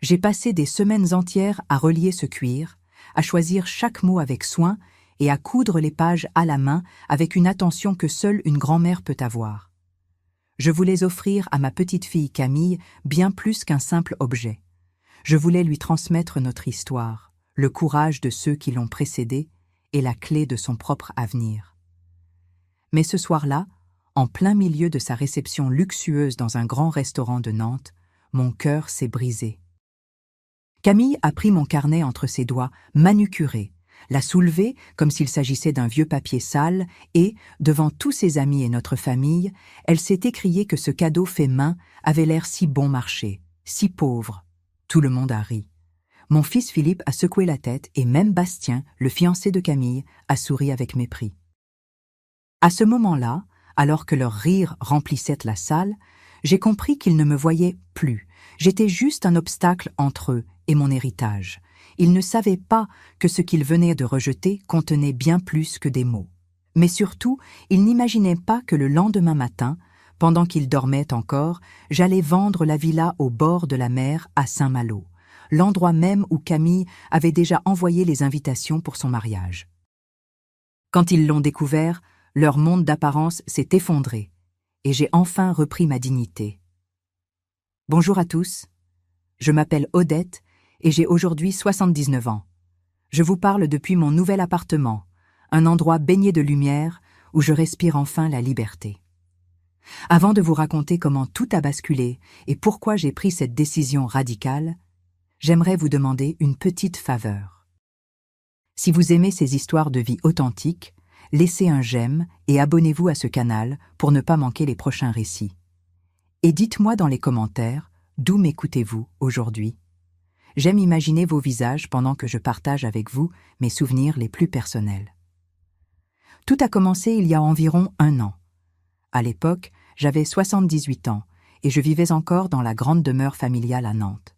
J'ai passé des semaines entières à relier ce cuir, à choisir chaque mot avec soin et à coudre les pages à la main avec une attention que seule une grand-mère peut avoir. Je voulais offrir à ma petite-fille Camille bien plus qu'un simple objet. Je voulais lui transmettre notre histoire, le courage de ceux qui l'ont précédée et la clé de son propre avenir. Mais ce soir-là, en plein milieu de sa réception luxueuse dans un grand restaurant de Nantes, mon cœur s'est brisé. Camille a pris mon carnet entre ses doigts, manucuré, l'a soulevé comme s'il s'agissait d'un vieux papier sale et, devant tous ses amis et notre famille, elle s'est écriée que ce cadeau fait main avait l'air si bon marché, si pauvre. Tout le monde a ri. Mon fils Philippe a secoué la tête et même Bastien, le fiancé de Camille, a souri avec mépris. À ce moment-là, alors que leur rire remplissait la salle, j'ai compris qu'ils ne me voyaient plus. J'étais juste un obstacle entre eux et mon héritage. Ils ne savaient pas que ce qu'ils venaient de rejeter contenait bien plus que des mots. Mais surtout, ils n'imaginaient pas que le lendemain matin, pendant qu'ils dormaient encore, j'allais vendre la villa au bord de la mer à Saint-Malo, l'endroit même où Camille avait déjà envoyé les invitations pour son mariage. Quand ils l'ont découvert, leur monde d'apparence s'est effondré, et j'ai enfin repris ma dignité. Bonjour à tous, je m'appelle Odette et j'ai aujourd'hui 79 ans. Je vous parle depuis mon nouvel appartement, un endroit baigné de lumière où je respire enfin la liberté. Avant de vous raconter comment tout a basculé et pourquoi j'ai pris cette décision radicale, j'aimerais vous demander une petite faveur. Si vous aimez ces histoires de vie authentiques, laissez un j'aime et abonnez-vous à ce canal pour ne pas manquer les prochains récits. Et dites-moi dans les commentaires d'où m'écoutez-vous aujourd'hui. J'aime imaginer vos visages pendant que je partage avec vous mes souvenirs les plus personnels. Tout a commencé il y a environ 1 an. À l'époque, j'avais 78 ans et je vivais encore dans la grande demeure familiale à Nantes.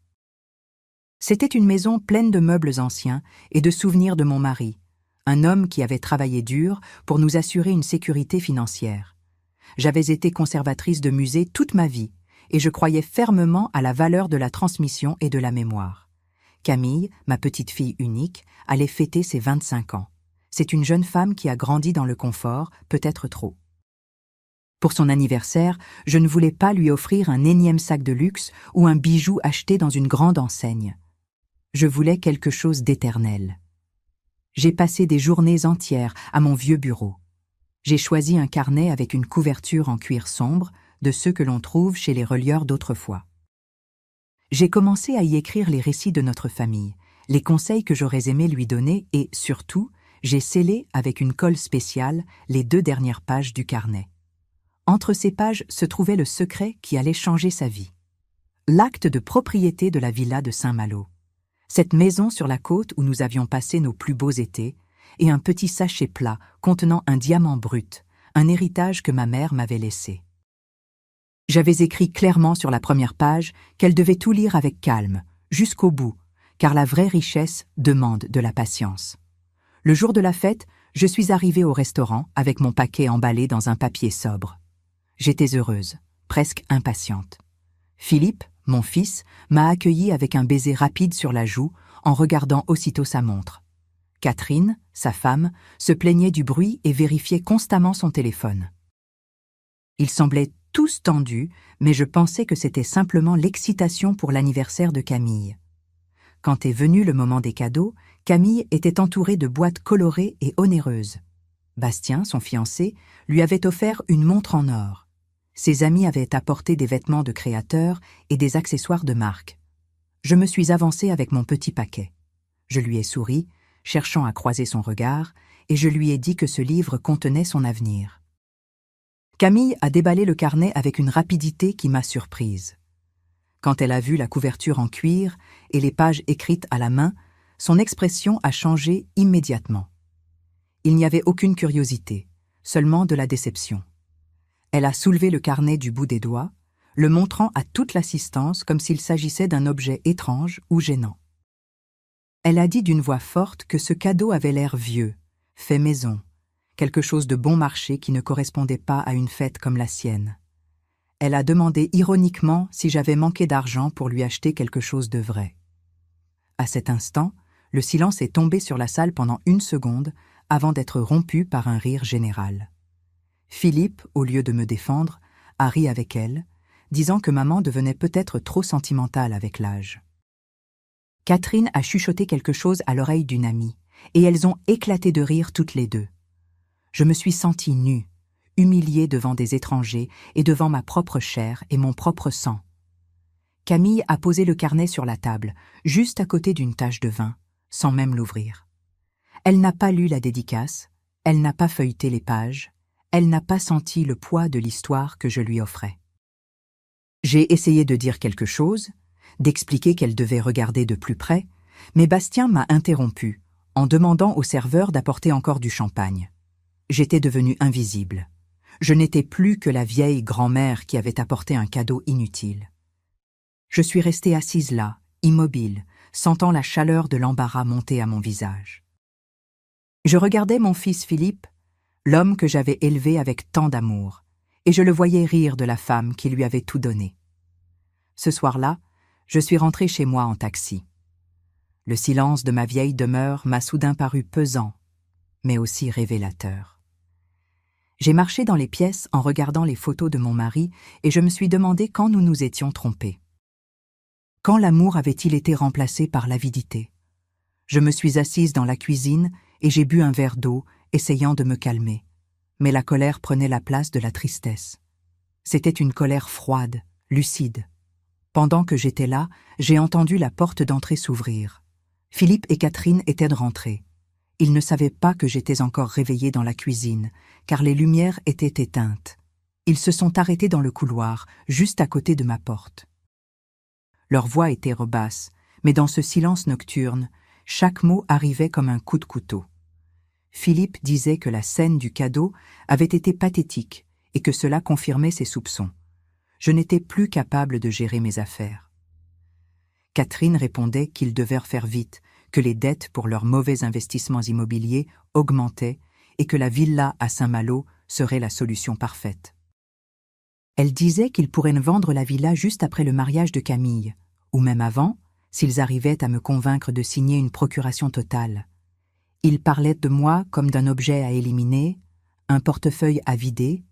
C'était une maison pleine de meubles anciens et de souvenirs de mon mari, un homme qui avait travaillé dur pour nous assurer une sécurité financière. J'avais été conservatrice de musée toute ma vie et je croyais fermement à la valeur de la transmission et de la mémoire. Camille, ma petite-fille unique, allait fêter ses 25 ans. C'est une jeune femme qui a grandi dans le confort, peut-être trop. Pour son anniversaire, je ne voulais pas lui offrir un énième sac de luxe ou un bijou acheté dans une grande enseigne. Je voulais quelque chose d'éternel. J'ai passé des journées entières à mon vieux bureau. J'ai choisi un carnet avec une couverture en cuir sombre, de ceux que l'on trouve chez les relieurs d'autrefois. J'ai commencé à y écrire les récits de notre famille, les conseils que j'aurais aimé lui donner et, surtout, j'ai scellé avec une colle spéciale les 2 dernières pages du carnet. Entre ces pages se trouvait le secret qui allait changer sa vie. L'acte de propriété de la villa de Saint-Malo. Cette maison sur la côte où nous avions passé nos plus beaux étés, et un petit sachet plat contenant un diamant brut, un héritage que ma mère m'avait laissé. J'avais écrit clairement sur la première page qu'elle devait tout lire avec calme, jusqu'au bout, car la vraie richesse demande de la patience. Le jour de la fête, je suis arrivée au restaurant avec mon paquet emballé dans un papier sobre. J'étais heureuse, presque impatiente. Philippe, mon fils, m'a accueillie avec un baiser rapide sur la joue en regardant aussitôt sa montre. Catherine, sa femme, se plaignait du bruit et vérifiait constamment son téléphone. Ils semblaient tous tendus, mais je pensais que c'était simplement l'excitation pour l'anniversaire de Camille. Quand est venu le moment des cadeaux, Camille était entourée de boîtes colorées et onéreuses. Bastien, son fiancé, lui avait offert une montre en or. Ses amis avaient apporté des vêtements de créateurs et des accessoires de marque. Je me suis avancée avec mon petit paquet. Je lui ai souri, cherchant à croiser son regard, et je lui ai dit que ce livre contenait son avenir. Camille a déballé le carnet avec une rapidité qui m'a surprise. Quand elle a vu la couverture en cuir et les pages écrites à la main, son expression a changé immédiatement. Il n'y avait aucune curiosité, seulement de la déception. Elle a soulevé le carnet du bout des doigts, le montrant à toute l'assistance comme s'il s'agissait d'un objet étrange ou gênant. Elle a dit d'une voix forte que ce cadeau avait l'air vieux, fait maison, quelque chose de bon marché qui ne correspondait pas à une fête comme la sienne. Elle a demandé ironiquement si j'avais manqué d'argent pour lui acheter quelque chose de vrai. À cet instant, le silence est tombé sur la salle pendant 1 seconde avant d'être rompu par un rire général. Philippe, au lieu de me défendre, a ri avec elle, disant que maman devenait peut-être trop sentimentale avec l'âge. Catherine a chuchoté quelque chose à l'oreille d'une amie, et elles ont éclaté de rire toutes les deux. Je me suis sentie nue, humiliée devant des étrangers et devant ma propre chair et mon propre sang. Camille a posé le carnet sur la table, juste à côté d'une tache de vin, sans même l'ouvrir. Elle n'a pas lu la dédicace, elle n'a pas feuilleté les pages, elle n'a pas senti le poids de l'histoire que je lui offrais. J'ai essayé de dire quelque chose, d'expliquer qu'elle devait regarder de plus près, mais Bastien m'a interrompu, en demandant au serveur d'apporter encore du champagne. J'étais devenue invisible. Je n'étais plus que la vieille grand-mère qui avait apporté un cadeau inutile. Je suis restée assise là, immobile, sentant la chaleur de l'embarras monter à mon visage. Je regardais mon fils Philippe, l'homme que j'avais élevé avec tant d'amour, et je le voyais rire de la femme qui lui avait tout donné. Ce soir-là, je suis rentrée chez moi en taxi. Le silence de ma vieille demeure m'a soudain paru pesant, mais aussi révélateur. J'ai marché dans les pièces en regardant les photos de mon mari et je me suis demandé quand nous nous étions trompés. Quand l'amour avait-il été remplacé par l'avidité? Je me suis assise dans la cuisine et j'ai bu un verre d'eau, essayant de me calmer. Mais la colère prenait la place de la tristesse. C'était une colère froide, lucide. Pendant que j'étais là, j'ai entendu la porte d'entrée s'ouvrir. Philippe et Catherine étaient de rentrée. Ils ne savaient pas que j'étais encore réveillée dans la cuisine, car les lumières étaient éteintes. Ils se sont arrêtés dans le couloir, juste à côté de ma porte. Leur voix était rebasse, mais dans ce silence nocturne, chaque mot arrivait comme un coup de couteau. Philippe disait que la scène du cadeau avait été pathétique et que cela confirmait ses soupçons. Je n'étais plus capable de gérer mes affaires. Catherine répondait qu'ils devaient faire vite, que les dettes pour leurs mauvais investissements immobiliers augmentaient et que la villa à Saint-Malo serait la solution parfaite. Elle disait qu'ils pourraient vendre la villa juste après le mariage de Camille, ou même avant, s'ils arrivaient à me convaincre de signer une procuration totale. Ils parlaient de moi comme d'un objet à éliminer, un portefeuille à vider.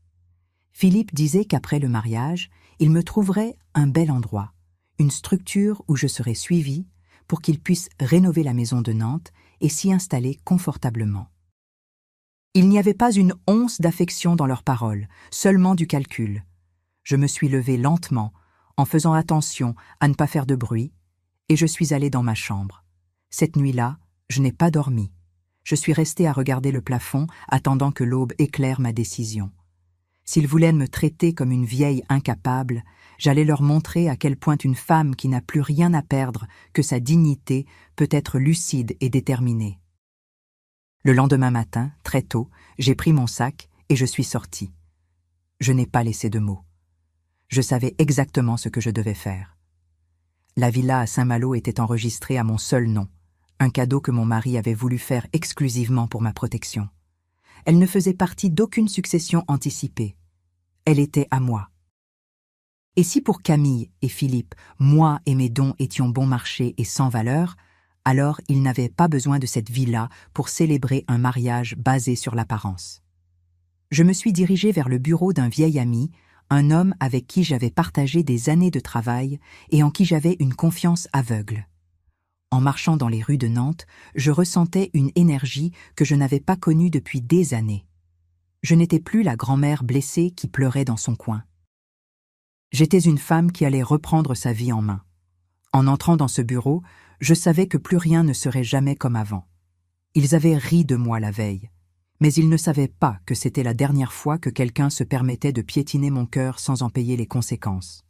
Philippe disait qu'après le mariage, il me trouverait un bel endroit, une structure où je serais suivie pour qu'il puisse rénover la maison de Nantes et s'y installer confortablement. Il n'y avait pas une once d'affection dans leurs paroles, seulement du calcul. Je me suis levée lentement, en faisant attention à ne pas faire de bruit, et je suis allée dans ma chambre. Cette nuit-là, je n'ai pas dormi. Je suis restée à regarder le plafond, attendant que l'aube éclaire ma décision. S'ils voulaient me traiter comme une vieille incapable, j'allais leur montrer à quel point une femme qui n'a plus rien à perdre que sa dignité peut être lucide et déterminée. Le lendemain matin, très tôt, j'ai pris mon sac et je suis sortie. Je n'ai pas laissé de mots. Je savais exactement ce que je devais faire. La villa à Saint-Malo était enregistrée à mon seul nom, un cadeau que mon mari avait voulu faire exclusivement pour ma protection. Elle ne faisait partie d'aucune succession anticipée. Elle était à moi. Et si pour Camille et Philippe, moi et mes dons étions bon marché et sans valeur, alors ils n'avaient pas besoin de cette villa pour célébrer un mariage basé sur l'apparence. Je me suis dirigée vers le bureau d'un vieil ami, un homme avec qui j'avais partagé des années de travail et en qui j'avais une confiance aveugle. En marchant dans les rues de Nantes, je ressentais une énergie que je n'avais pas connue depuis des années. Je n'étais plus la grand-mère blessée qui pleurait dans son coin. J'étais une femme qui allait reprendre sa vie en main. En entrant dans ce bureau, je savais que plus rien ne serait jamais comme avant. Ils avaient ri de moi la veille, mais ils ne savaient pas que c'était la dernière fois que quelqu'un se permettait de piétiner mon cœur sans en payer les conséquences.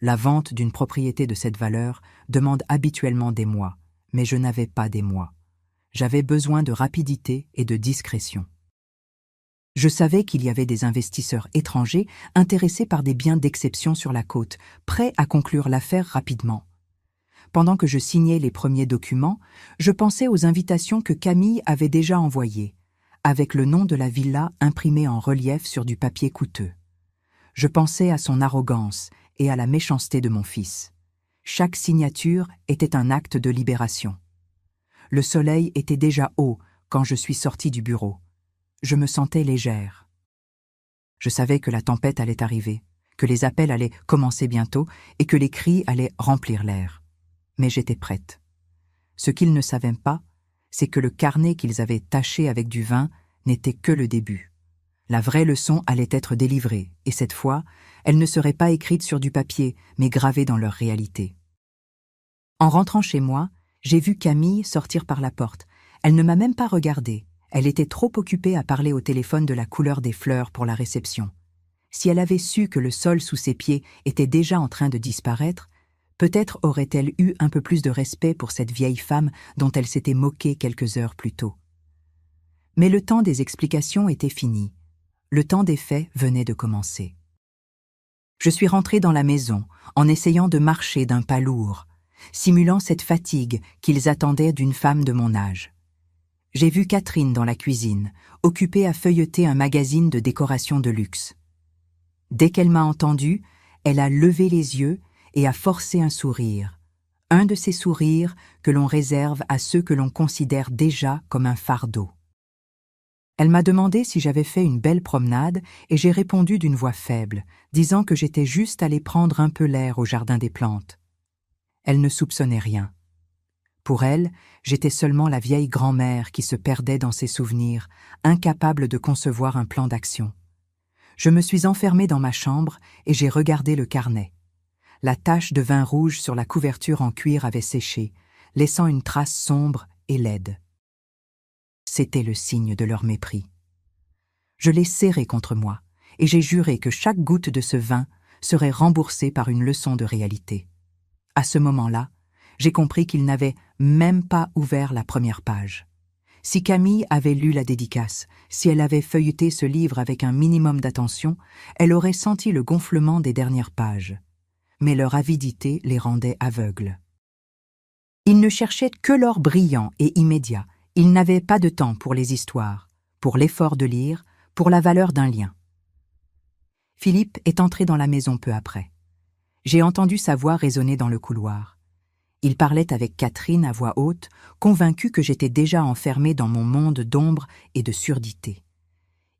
La vente d'une propriété de cette valeur demande habituellement des mois, mais je n'avais pas des mois. J'avais besoin de rapidité et de discrétion. Je savais qu'il y avait des investisseurs étrangers intéressés par des biens d'exception sur la côte, prêts à conclure l'affaire rapidement. Pendant que je signais les premiers documents, je pensais aux invitations que Camille avait déjà envoyées, avec le nom de la villa imprimé en relief sur du papier coûteux. Je pensais à son arrogance et à la méchanceté de mon fils. Chaque signature était un acte de libération. Le soleil était déjà haut quand je suis sortie du bureau. Je me sentais légère. Je savais que la tempête allait arriver, que les appels allaient commencer bientôt et que les cris allaient remplir l'air. Mais j'étais prête. Ce qu'ils ne savaient pas, c'est que le carnet qu'ils avaient taché avec du vin n'était que le début. La vraie leçon allait être délivrée, et cette fois, elle ne serait pas écrite sur du papier, mais gravée dans leur réalité. En rentrant chez moi, j'ai vu Camille sortir par la porte. Elle ne m'a même pas regardée. Elle était trop occupée à parler au téléphone de la couleur des fleurs pour la réception. Si elle avait su que le sol sous ses pieds était déjà en train de disparaître, peut-être aurait-elle eu un peu plus de respect pour cette vieille femme dont elle s'était moquée quelques heures plus tôt. Mais le temps des explications était fini. Le temps des faits venait de commencer. Je suis rentrée dans la maison en essayant de marcher d'un pas lourd, simulant cette fatigue qu'ils attendaient d'une femme de mon âge. J'ai vu Catherine dans la cuisine, occupée à feuilleter un magazine de décoration de luxe. Dès qu'elle m'a entendue, elle a levé les yeux et a forcé un sourire. Un de ces sourires que l'on réserve à ceux que l'on considère déjà comme un fardeau. Elle m'a demandé si j'avais fait une belle promenade et j'ai répondu d'une voix faible, disant que j'étais juste allée prendre un peu l'air au jardin des plantes. Elle ne soupçonnait rien. Pour elle, j'étais seulement la vieille grand-mère qui se perdait dans ses souvenirs, incapable de concevoir un plan d'action. Je me suis enfermée dans ma chambre et j'ai regardé le carnet. La tache de vin rouge sur la couverture en cuir avait séché, laissant une trace sombre et laide. C'était le signe de leur mépris. Je l'ai serré contre moi, et j'ai juré que chaque goutte de ce vin serait remboursée par une leçon de réalité. À ce moment-là, j'ai compris qu'ils n'avaient même pas ouvert la première page. Si Camille avait lu la dédicace, si elle avait feuilleté ce livre avec un minimum d'attention, elle aurait senti le gonflement des dernières pages. Mais leur avidité les rendait aveugles. Ils ne cherchaient que l'or brillant et immédiat. Ils n'avaient pas de temps pour les histoires, pour l'effort de lire, pour la valeur d'un lien. Philippe est entré dans la maison peu après. J'ai entendu sa voix résonner dans le couloir. Il parlait avec Catherine à voix haute, convaincu que j'étais déjà enfermée dans mon monde d'ombre et de surdité.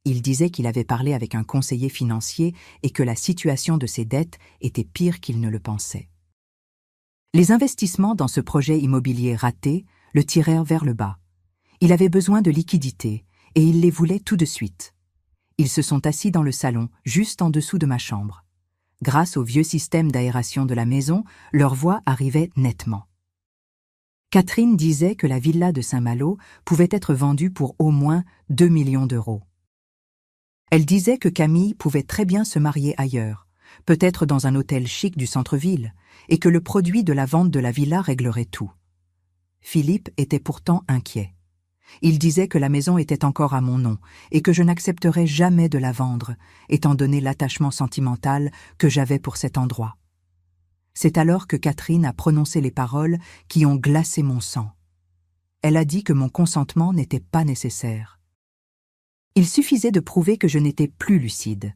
Il disait qu'il avait parlé avec un conseiller financier et que la situation de ses dettes était pire qu'il ne le pensait. Les investissements dans ce projet immobilier raté le tirèrent vers le bas. Il avait besoin de liquidités et il les voulait tout de suite. Ils se sont assis dans le salon, juste en dessous de ma chambre. Grâce au vieux système d'aération de la maison, leur voix arrivait nettement. Catherine disait que la villa de Saint-Malo pouvait être vendue pour au moins 2 millions d'euros. Elle disait que Camille pouvait très bien se marier ailleurs, peut-être dans un hôtel chic du centre-ville, et que le produit de la vente de la villa réglerait tout. Philippe était pourtant inquiet. Il disait que la maison était encore à mon nom et que je n'accepterais jamais de la vendre, étant donné l'attachement sentimental que j'avais pour cet endroit. C'est alors que Catherine a prononcé les paroles qui ont glacé mon sang. Elle a dit que mon consentement n'était pas nécessaire. Il suffisait de prouver que je n'étais plus lucide,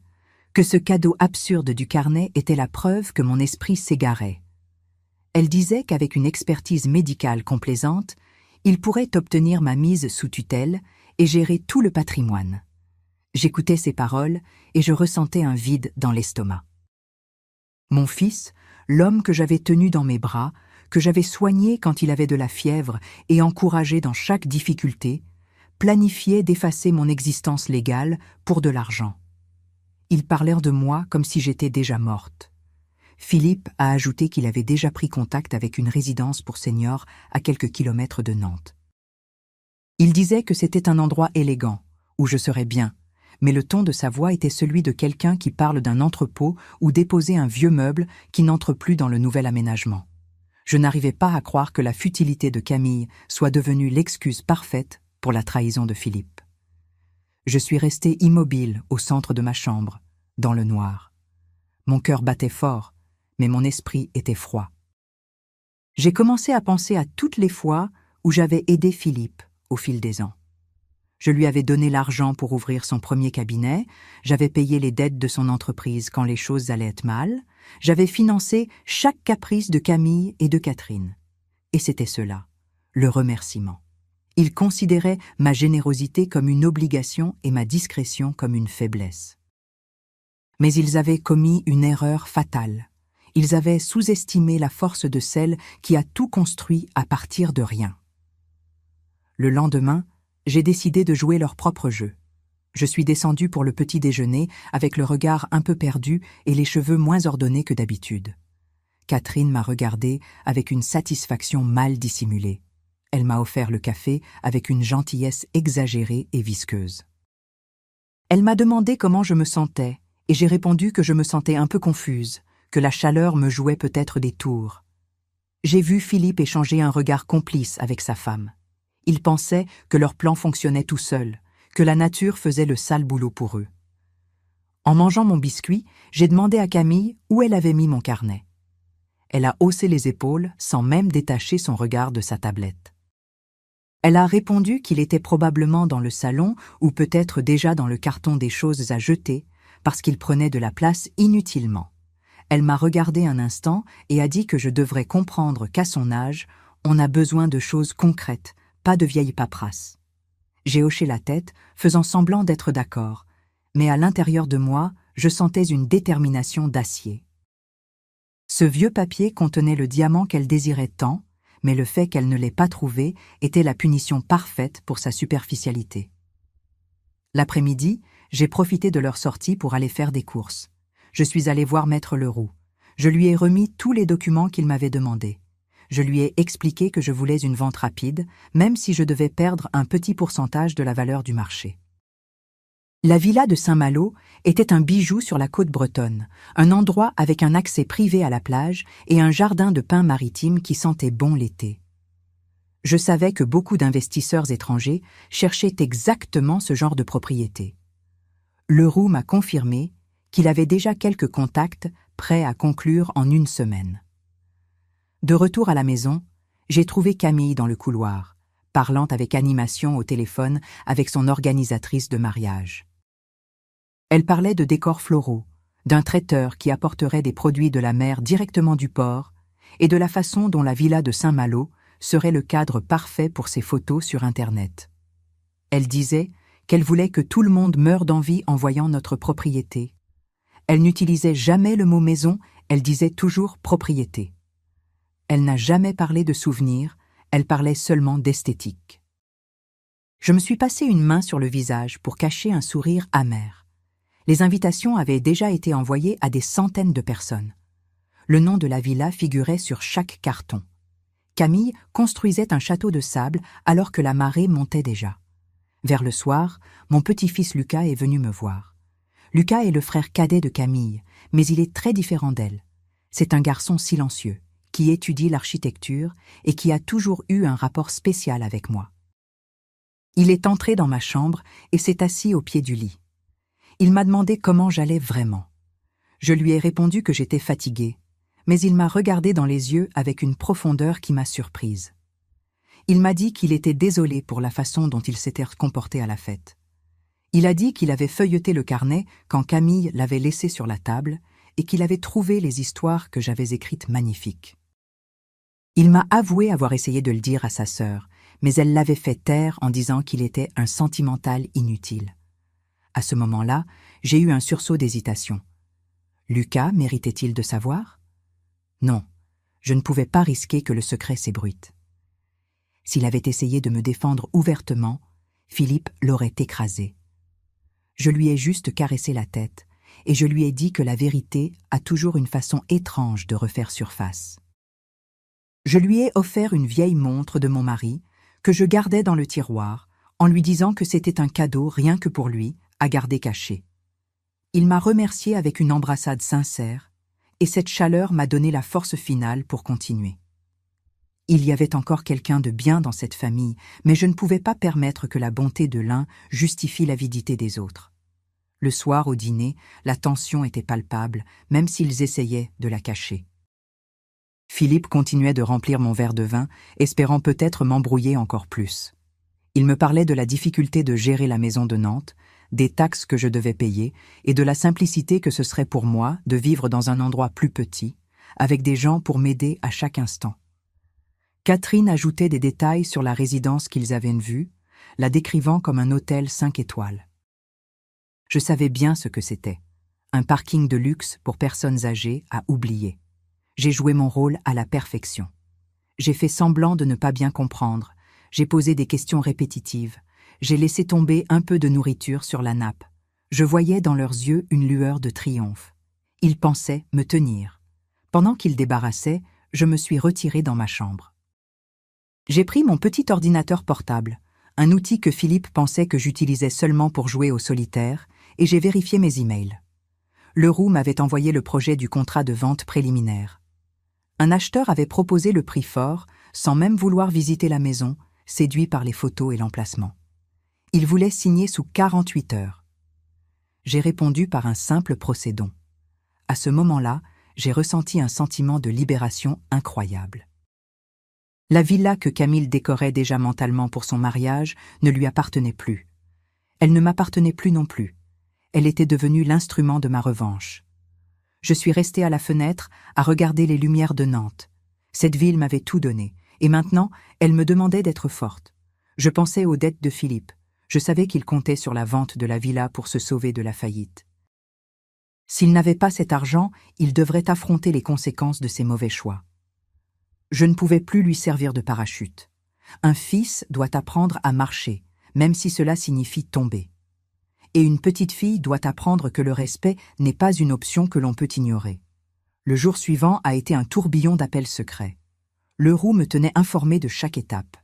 que ce cadeau absurde du carnet était la preuve que mon esprit s'égarait. Elle disait qu'avec une expertise médicale complaisante, il pourrait obtenir ma mise sous tutelle et gérer tout le patrimoine. J'écoutais ces paroles et je ressentais un vide dans l'estomac. Mon fils, l'homme que j'avais tenu dans mes bras, que j'avais soigné quand il avait de la fièvre et encouragé dans chaque difficulté, planifiait d'effacer mon existence légale pour de l'argent. Ils parlèrent de moi comme si j'étais déjà morte. Philippe a ajouté qu'il avait déjà pris contact avec une résidence pour seniors à quelques kilomètres de Nantes. Il disait que c'était un endroit élégant, où je serais bien, mais le ton de sa voix était celui de quelqu'un qui parle d'un entrepôt ou déposer un vieux meuble qui n'entre plus dans le nouvel aménagement. Je n'arrivais pas à croire que la futilité de Camille soit devenue l'excuse parfaite pour la trahison de Philippe. Je suis restée immobile au centre de ma chambre, dans le noir. Mon cœur battait fort, mais mon esprit était froid. J'ai commencé à penser à toutes les fois où j'avais aidé Philippe au fil des ans. Je lui avais donné l'argent pour ouvrir son premier cabinet, j'avais payé les dettes de son entreprise quand les choses allaient être mal, j'avais financé chaque caprice de Camille et de Catherine. Et c'était cela, le remerciement. Ils considéraient ma générosité comme une obligation et ma discrétion comme une faiblesse. Mais ils avaient commis une erreur fatale. Ils avaient sous-estimé la force de celle qui a tout construit à partir de rien. Le lendemain, j'ai décidé de jouer leur propre jeu. Je suis descendue pour le petit déjeuner avec le regard un peu perdu et les cheveux moins ordonnés que d'habitude. Catherine m'a regardée avec une satisfaction mal dissimulée. Elle m'a offert le café avec une gentillesse exagérée et visqueuse. Elle m'a demandé comment je me sentais, et j'ai répondu que je me sentais un peu confuse, que la chaleur me jouait peut-être des tours. J'ai vu Philippe échanger un regard complice avec sa femme. Ils pensaient que leur plan fonctionnait tout seul, que la nature faisait le sale boulot pour eux. En mangeant mon biscuit, j'ai demandé à Camille où elle avait mis mon carnet. Elle a haussé les épaules sans même détacher son regard de sa tablette. Elle a répondu qu'il était probablement dans le salon ou peut-être déjà dans le carton des choses à jeter, parce qu'il prenait de la place inutilement. Elle m'a regardé un instant et a dit que je devrais comprendre qu'à son âge, on a besoin de choses concrètes, pas de vieilles paperasses. J'ai hoché la tête, faisant semblant d'être d'accord, mais à l'intérieur de moi, je sentais une détermination d'acier. Ce vieux papier contenait le diamant qu'elle désirait tant, mais le fait qu'elle ne l'ait pas trouvé était la punition parfaite pour sa superficialité. L'après-midi, j'ai profité de leur sortie pour aller faire des courses. Je suis allé voir Maître Leroux. Je lui ai remis tous les documents qu'il m'avait demandés. Je lui ai expliqué que je voulais une vente rapide, même si je devais perdre un petit pourcentage de la valeur du marché. La villa de Saint-Malo était un bijou sur la côte bretonne, un endroit avec un accès privé à la plage et un jardin de pins maritimes qui sentait bon l'été. Je savais que beaucoup d'investisseurs étrangers cherchaient exactement ce genre de propriété. Leroux m'a confirmé qu'il avait déjà quelques contacts prêts à conclure en une semaine. De retour à la maison, j'ai trouvé Camille dans le couloir, parlant avec animation au téléphone avec son organisatrice de mariage. Elle parlait de décors floraux, d'un traiteur qui apporterait des produits de la mer directement du port, et de la façon dont la villa de Saint-Malo serait le cadre parfait pour ses photos sur Internet. Elle disait qu'elle voulait que tout le monde meure d'envie en voyant notre propriété. Elle n'utilisait jamais le mot maison, elle disait toujours propriété. Elle n'a jamais parlé de souvenirs, elle parlait seulement d'esthétique. Je me suis passé une main sur le visage pour cacher un sourire amer. Les invitations avaient déjà été envoyées à des centaines de personnes. Le nom de la villa figurait sur chaque carton. Camille construisait un château de sable alors que la marée montait déjà. Vers le soir, mon petit-fils Lucas est venu me voir. Lucas est le frère cadet de Camille, mais il est très différent d'elle. C'est un garçon silencieux, qui étudie l'architecture et qui a toujours eu un rapport spécial avec moi. Il est entré dans ma chambre et s'est assis au pied du lit. Il m'a demandé comment j'allais vraiment. Je lui ai répondu que j'étais fatiguée, mais il m'a regardé dans les yeux avec une profondeur qui m'a surprise. Il m'a dit qu'il était désolé pour la façon dont il s'était comporté à la fête. Il a dit qu'il avait feuilleté le carnet quand Camille l'avait laissé sur la table et qu'il avait trouvé les histoires que j'avais écrites magnifiques. Il m'a avoué avoir essayé de le dire à sa sœur, mais elle l'avait fait taire en disant qu'il était un sentimental inutile. À ce moment-là, j'ai eu un sursaut d'hésitation. Lucas méritait-il de savoir? Non, je ne pouvais pas risquer que le secret s'ébruite. S'il avait essayé de me défendre ouvertement, Philippe l'aurait écrasé. Je lui ai juste caressé la tête, et je lui ai dit que la vérité a toujours une façon étrange de refaire surface. Je lui ai offert une vieille montre de mon mari, que je gardais dans le tiroir, en lui disant que c'était un cadeau rien que pour lui, à garder caché. Il m'a remercié avec une embrassade sincère, et cette chaleur m'a donné la force finale pour continuer. Il y avait encore quelqu'un de bien dans cette famille, mais je ne pouvais pas permettre que la bonté de l'un justifie l'avidité des autres. Le soir, au dîner, la tension était palpable, même s'ils essayaient de la cacher. Philippe continuait de remplir mon verre de vin, espérant peut-être m'embrouiller encore plus. Il me parlait de la difficulté de gérer la maison de Nantes, des taxes que je devais payer et de la simplicité que ce serait pour moi de vivre dans un endroit plus petit, avec des gens pour m'aider à chaque instant. Catherine ajoutait des détails sur la résidence qu'ils avaient vue, la décrivant comme un hôtel 5 étoiles. Je savais bien ce que c'était. Un parking de luxe pour personnes âgées à oublier. J'ai joué mon rôle à la perfection. J'ai fait semblant de ne pas bien comprendre. J'ai posé des questions répétitives. J'ai laissé tomber un peu de nourriture sur la nappe. Je voyais dans leurs yeux une lueur de triomphe. Ils pensaient me tenir. Pendant qu'ils débarrassaient, je me suis retirée dans ma chambre. J'ai pris mon petit ordinateur portable, un outil que Philippe pensait que j'utilisais seulement pour jouer au solitaire, et j'ai vérifié mes emails. Leroux m'avait envoyé le projet du contrat de vente préliminaire. Un acheteur avait proposé le prix fort, sans même vouloir visiter la maison, séduit par les photos et l'emplacement. Il voulait signer sous 48 heures. J'ai répondu par un simple procédon. À ce moment-là, j'ai ressenti un sentiment de libération incroyable. La villa que Camille décorait déjà mentalement pour son mariage ne lui appartenait plus. Elle ne m'appartenait plus non plus. Elle était devenue l'instrument de ma revanche. Je suis restée à la fenêtre à regarder les lumières de Nantes. Cette ville m'avait tout donné, et maintenant, elle me demandait d'être forte. Je pensais aux dettes de Philippe. Je savais qu'il comptait sur la vente de la villa pour se sauver de la faillite. S'il n'avait pas cet argent, il devrait affronter les conséquences de ses mauvais choix. Je ne pouvais plus lui servir de parachute. Un fils doit apprendre à marcher, même si cela signifie tomber. Et une petite fille doit apprendre que le respect n'est pas une option que l'on peut ignorer. Le jour suivant a été un tourbillon d'appels secrets. Leroux me tenait informé de chaque étape.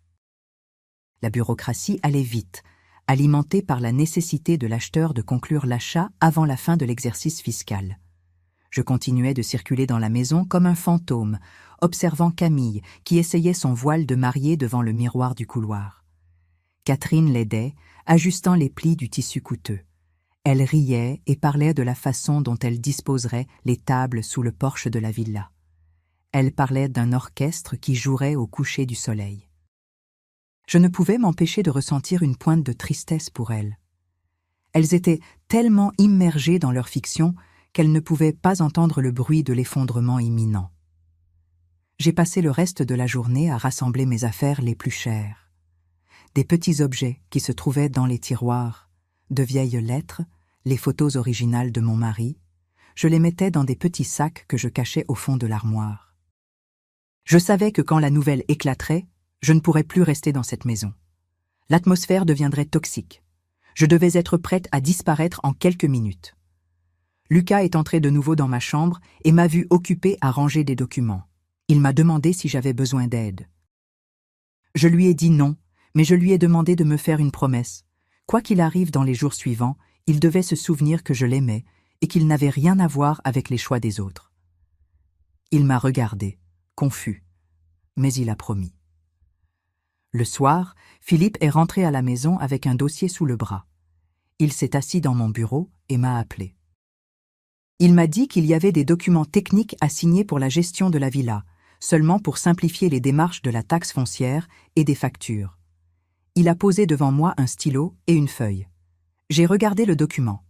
La bureaucratie allait vite, alimentée par la nécessité de l'acheteur de conclure l'achat avant la fin de l'exercice fiscal. Je continuais de circuler dans la maison comme un fantôme, observant Camille, qui essayait son voile de mariée devant le miroir du couloir. Catherine l'aidait, ajustant les plis du tissu coûteux. Elle riait et parlait de la façon dont elle disposerait les tables sous le porche de la villa. Elle parlait d'un orchestre qui jouerait au coucher du soleil. Je ne pouvais m'empêcher de ressentir une pointe de tristesse pour elles. Elles étaient tellement immergées dans leur fiction qu'elles ne pouvaient pas entendre le bruit de l'effondrement imminent. J'ai passé le reste de la journée à rassembler mes affaires les plus chères. Des petits objets qui se trouvaient dans les tiroirs, de vieilles lettres, les photos originales de mon mari, je les mettais dans des petits sacs que je cachais au fond de l'armoire. Je savais que quand la nouvelle éclaterait, je ne pourrais plus rester dans cette maison. L'atmosphère deviendrait toxique. Je devais être prête à disparaître en quelques minutes. Lucas est entré de nouveau dans ma chambre et m'a vu occupée à ranger des documents. Il m'a demandé si j'avais besoin d'aide. Je lui ai dit non, mais je lui ai demandé de me faire une promesse. Quoi qu'il arrive dans les jours suivants, il devait se souvenir que je l'aimais et qu'il n'avait rien à voir avec les choix des autres. Il m'a regardé, confus, mais il a promis. Le soir, Philippe est rentré à la maison avec un dossier sous le bras. Il s'est assis dans mon bureau et m'a appelé. Il m'a dit qu'il y avait des documents techniques à signer pour la gestion de la villa, seulement pour simplifier les démarches de la taxe foncière et des factures. Il a posé devant moi un stylo et une feuille. J'ai regardé le document.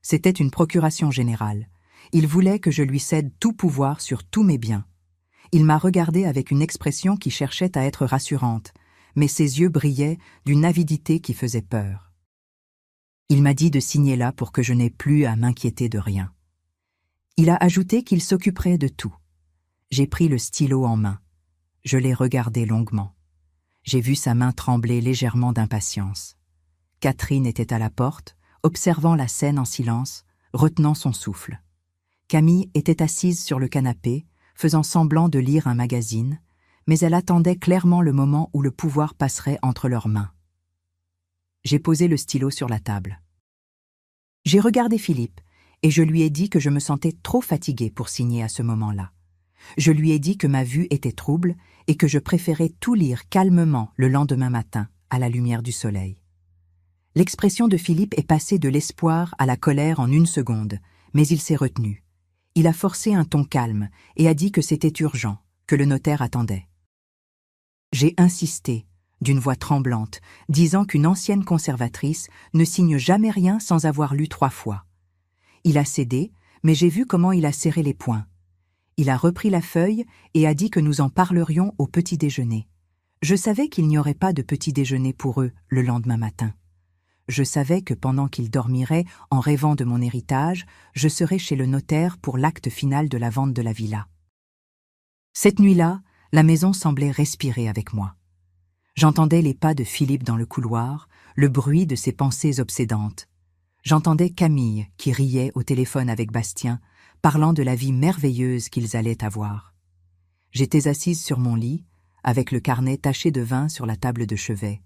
C'était une procuration générale. Il voulait que je lui cède tout pouvoir sur tous mes biens. Il m'a regardé avec une expression qui cherchait à être rassurante, mais ses yeux brillaient d'une avidité qui faisait peur. Il m'a dit de signer là pour que je n'ai plus à m'inquiéter de rien. Il a ajouté qu'il s'occuperait de tout. J'ai pris le stylo en main. Je l'ai regardé longuement. J'ai vu sa main trembler légèrement d'impatience. Catherine était à la porte, observant la scène en silence, retenant son souffle. Camille était assise sur le canapé, faisant semblant de lire un magazine, mais elle attendait clairement le moment où le pouvoir passerait entre leurs mains. J'ai posé le stylo sur la table. J'ai regardé Philippe, et je lui ai dit que je me sentais trop fatiguée pour signer à ce moment-là. Je lui ai dit que ma vue était trouble et que je préférais tout lire calmement le lendemain matin, à la lumière du soleil. L'expression de Philippe est passée de l'espoir à la colère en une seconde, mais il s'est retenu. Il a forcé un ton calme et a dit que c'était urgent, que le notaire attendait. J'ai insisté, d'une voix tremblante, disant qu'une ancienne conservatrice ne signe jamais rien sans avoir lu 3 fois. Il a cédé, mais j'ai vu comment il a serré les poings. Il a repris la feuille et a dit que nous en parlerions au petit déjeuner. Je savais qu'il n'y aurait pas de petit déjeuner pour eux le lendemain matin. Je savais que pendant qu'ils dormiraient en rêvant de mon héritage, je serais chez le notaire pour l'acte final de la vente de la villa. Cette nuit-là, la maison semblait respirer avec moi. J'entendais les pas de Philippe dans le couloir, le bruit de ses pensées obsédantes. J'entendais Camille qui riait au téléphone avec Bastien, parlant de la vie merveilleuse qu'ils allaient avoir. J'étais assise sur mon lit, avec le carnet taché de vin sur la table de chevet.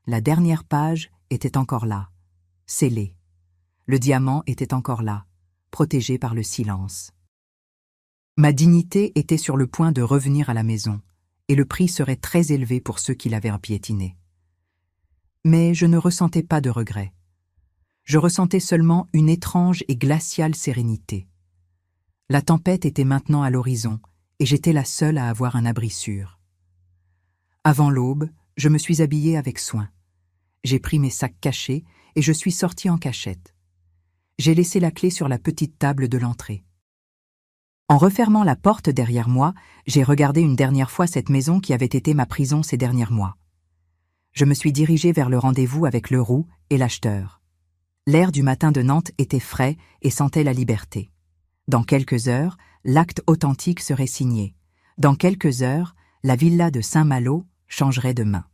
La dernière page était encore là, scellée. Le diamant était encore là, protégé par le silence. Ma dignité était sur le point de revenir à la maison, et le prix serait très élevé pour ceux qui l'avaient piétiné. Mais je ne ressentais pas de regret. Je ressentais seulement une étrange et glaciale sérénité. La tempête était maintenant à l'horizon, et j'étais la seule à avoir un abri sûr. Avant l'aube, je me suis habillée avec soin. J'ai pris mes sacs cachés et je suis sortie en cachette. J'ai laissé la clé sur la petite table de l'entrée. En refermant la porte derrière moi, j'ai regardé une dernière fois cette maison qui avait été ma prison ces derniers mois. Je me suis dirigée vers le rendez-vous avec Leroux et l'acheteur. L'air du matin de Nantes était frais et sentait la liberté. Dans quelques heures, l'acte authentique serait signé. Dans quelques heures, la villa de Saint-Malo changerait de main.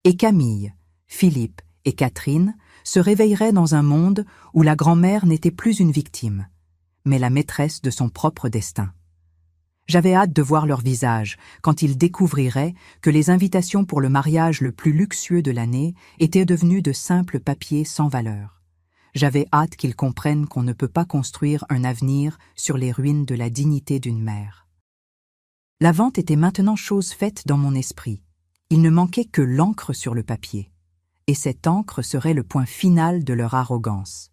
Et Camille, Philippe et Catherine se réveilleraient dans un monde où la grand-mère n'était plus une victime, mais la maîtresse de son propre destin. J'avais hâte de voir leur visage quand ils découvriraient que les invitations pour le mariage le plus luxueux de l'année étaient devenues de simples papiers sans valeur. J'avais hâte qu'ils comprennent qu'on ne peut pas construire un avenir sur les ruines de la dignité d'une mère. La vente était maintenant chose faite dans mon esprit. Il ne manquait que l'encre sur le papier. Et cette encre serait le point final de leur arrogance.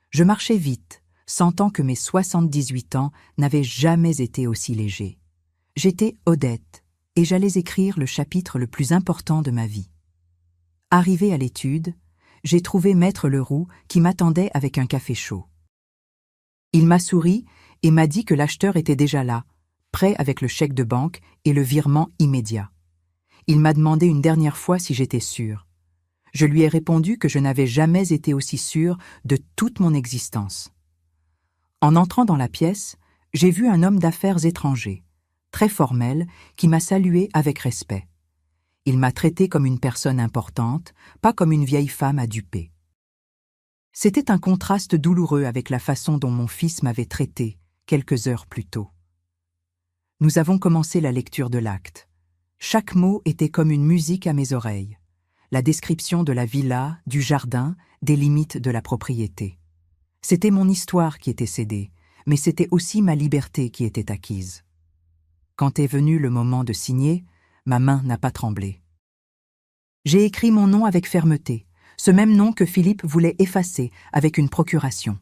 Je marchais vite, sentant que mes 78 ans n'avaient jamais été aussi légers. J'étais Odette, et j'allais écrire le chapitre le plus important de ma vie. Arrivée à l'étude, j'ai trouvé Maître Leroux qui m'attendait avec un café chaud. Il m'a souri et m'a dit que l'acheteur était déjà là, prêt avec le chèque de banque et le virement immédiat. Il m'a demandé une dernière fois si j'étais sûre. Je lui ai répondu que je n'avais jamais été aussi sûre de toute mon existence. En entrant dans la pièce, j'ai vu un homme d'affaires étranger, très formel, qui m'a salué avec respect. Il m'a traité comme une personne importante, pas comme une vieille femme à duper. C'était un contraste douloureux avec la façon dont mon fils m'avait traité quelques heures plus tôt. Nous avons commencé la lecture de l'acte. Chaque mot était comme une musique à mes oreilles. La description de la villa, du jardin, des limites de la propriété. C'était mon histoire qui était cédée, mais c'était aussi ma liberté qui était acquise. Quand est venu le moment de signer, ma main n'a pas tremblé. J'ai écrit mon nom avec fermeté, ce même nom que Philippe voulait effacer avec une procuration.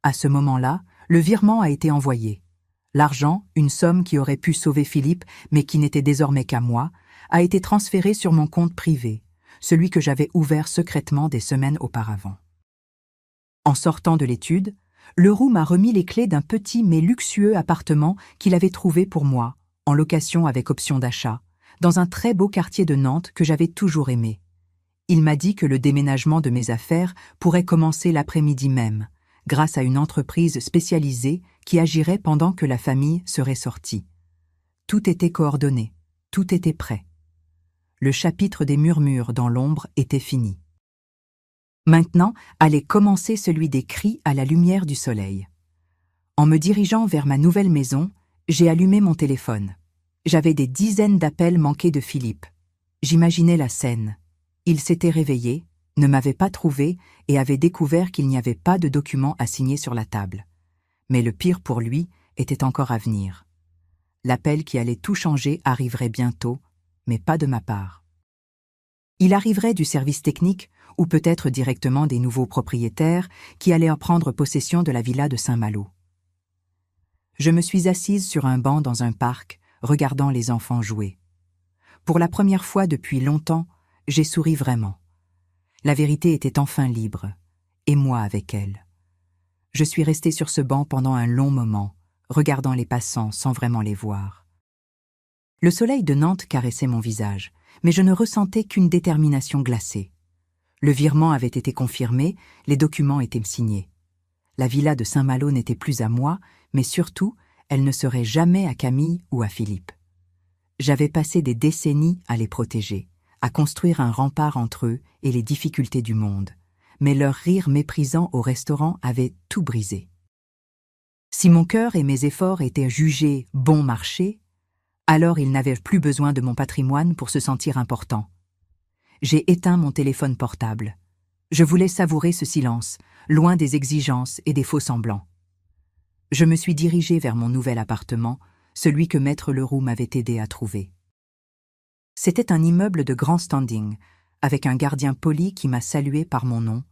À ce moment-là, le virement a été envoyé. L'argent, une somme qui aurait pu sauver Philippe, mais qui n'était désormais qu'à moi, a été transféré sur mon compte privé, celui que j'avais ouvert secrètement des semaines auparavant. En sortant de l'étude, Leroux m'a remis les clés d'un petit mais luxueux appartement qu'il avait trouvé pour moi, en location avec option d'achat, dans un très beau quartier de Nantes que j'avais toujours aimé. Il m'a dit que le déménagement de mes affaires pourrait commencer l'après-midi même, grâce à une entreprise spécialisée qui agirait pendant que la famille serait sortie. Tout était coordonné, tout était prêt. Le chapitre des murmures dans l'ombre était fini. Maintenant allait commencer celui des cris à la lumière du soleil. En me dirigeant vers ma nouvelle maison, j'ai allumé mon téléphone. J'avais des dizaines d'appels manqués de Philippe. J'imaginais la scène. Il s'était réveillé, ne m'avait pas trouvé et avait découvert qu'il n'y avait pas de document à signer sur la table. Mais le pire pour lui était encore à venir. L'appel qui allait tout changer arriverait bientôt, mais pas de ma part. Il arriverait du service technique ou peut-être directement des nouveaux propriétaires qui allaient en prendre possession de la villa de Saint-Malo. Je me suis assise sur un banc dans un parc, regardant les enfants jouer. Pour la première fois depuis longtemps, j'ai souri vraiment. La vérité était enfin libre, et moi avec elle. Je suis resté sur ce banc pendant un long moment, regardant les passants sans vraiment les voir. Le soleil de Nantes caressait mon visage, mais je ne ressentais qu'une détermination glacée. Le virement avait été confirmé, les documents étaient signés. La villa de Saint-Malo n'était plus à moi, mais surtout, elle ne serait jamais à Camille ou à Philippe. J'avais passé des décennies à les protéger, à construire un rempart entre eux et les difficultés du monde, mais leur rire méprisant au restaurant avait tout brisé. Si mon cœur et mes efforts étaient jugés bon marché, alors ils n'avaient plus besoin de mon patrimoine pour se sentir importants. J'ai éteint mon téléphone portable. Je voulais savourer ce silence, loin des exigences et des faux-semblants. Je me suis dirigé vers mon nouvel appartement, celui que Maître Leroux m'avait aidé à trouver. C'était un immeuble de grand standing, avec un gardien poli qui m'a salué par mon nom,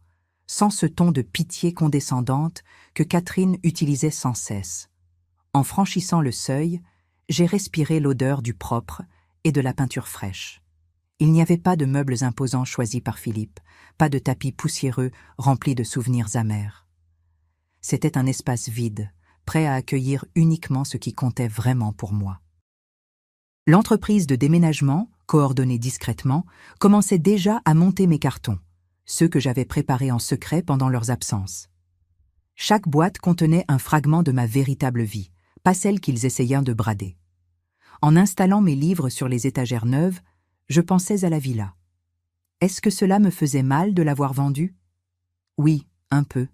sans ce ton de pitié condescendante que Catherine utilisait sans cesse. En franchissant le seuil, j'ai respiré l'odeur du propre et de la peinture fraîche. Il n'y avait pas de meubles imposants choisis par Philippe, pas de tapis poussiéreux remplis de souvenirs amers. C'était un espace vide, prêt à accueillir uniquement ce qui comptait vraiment pour moi. L'entreprise de déménagement, coordonnée discrètement, commençait déjà à monter mes cartons, ceux que j'avais préparés en secret pendant leurs absences. Chaque boîte contenait un fragment de ma véritable vie, pas celle qu'ils essayaient de brader. En installant mes livres sur les étagères neuves, je pensais à la villa. Est-ce que cela me faisait mal de l'avoir vendue? Oui, un peu.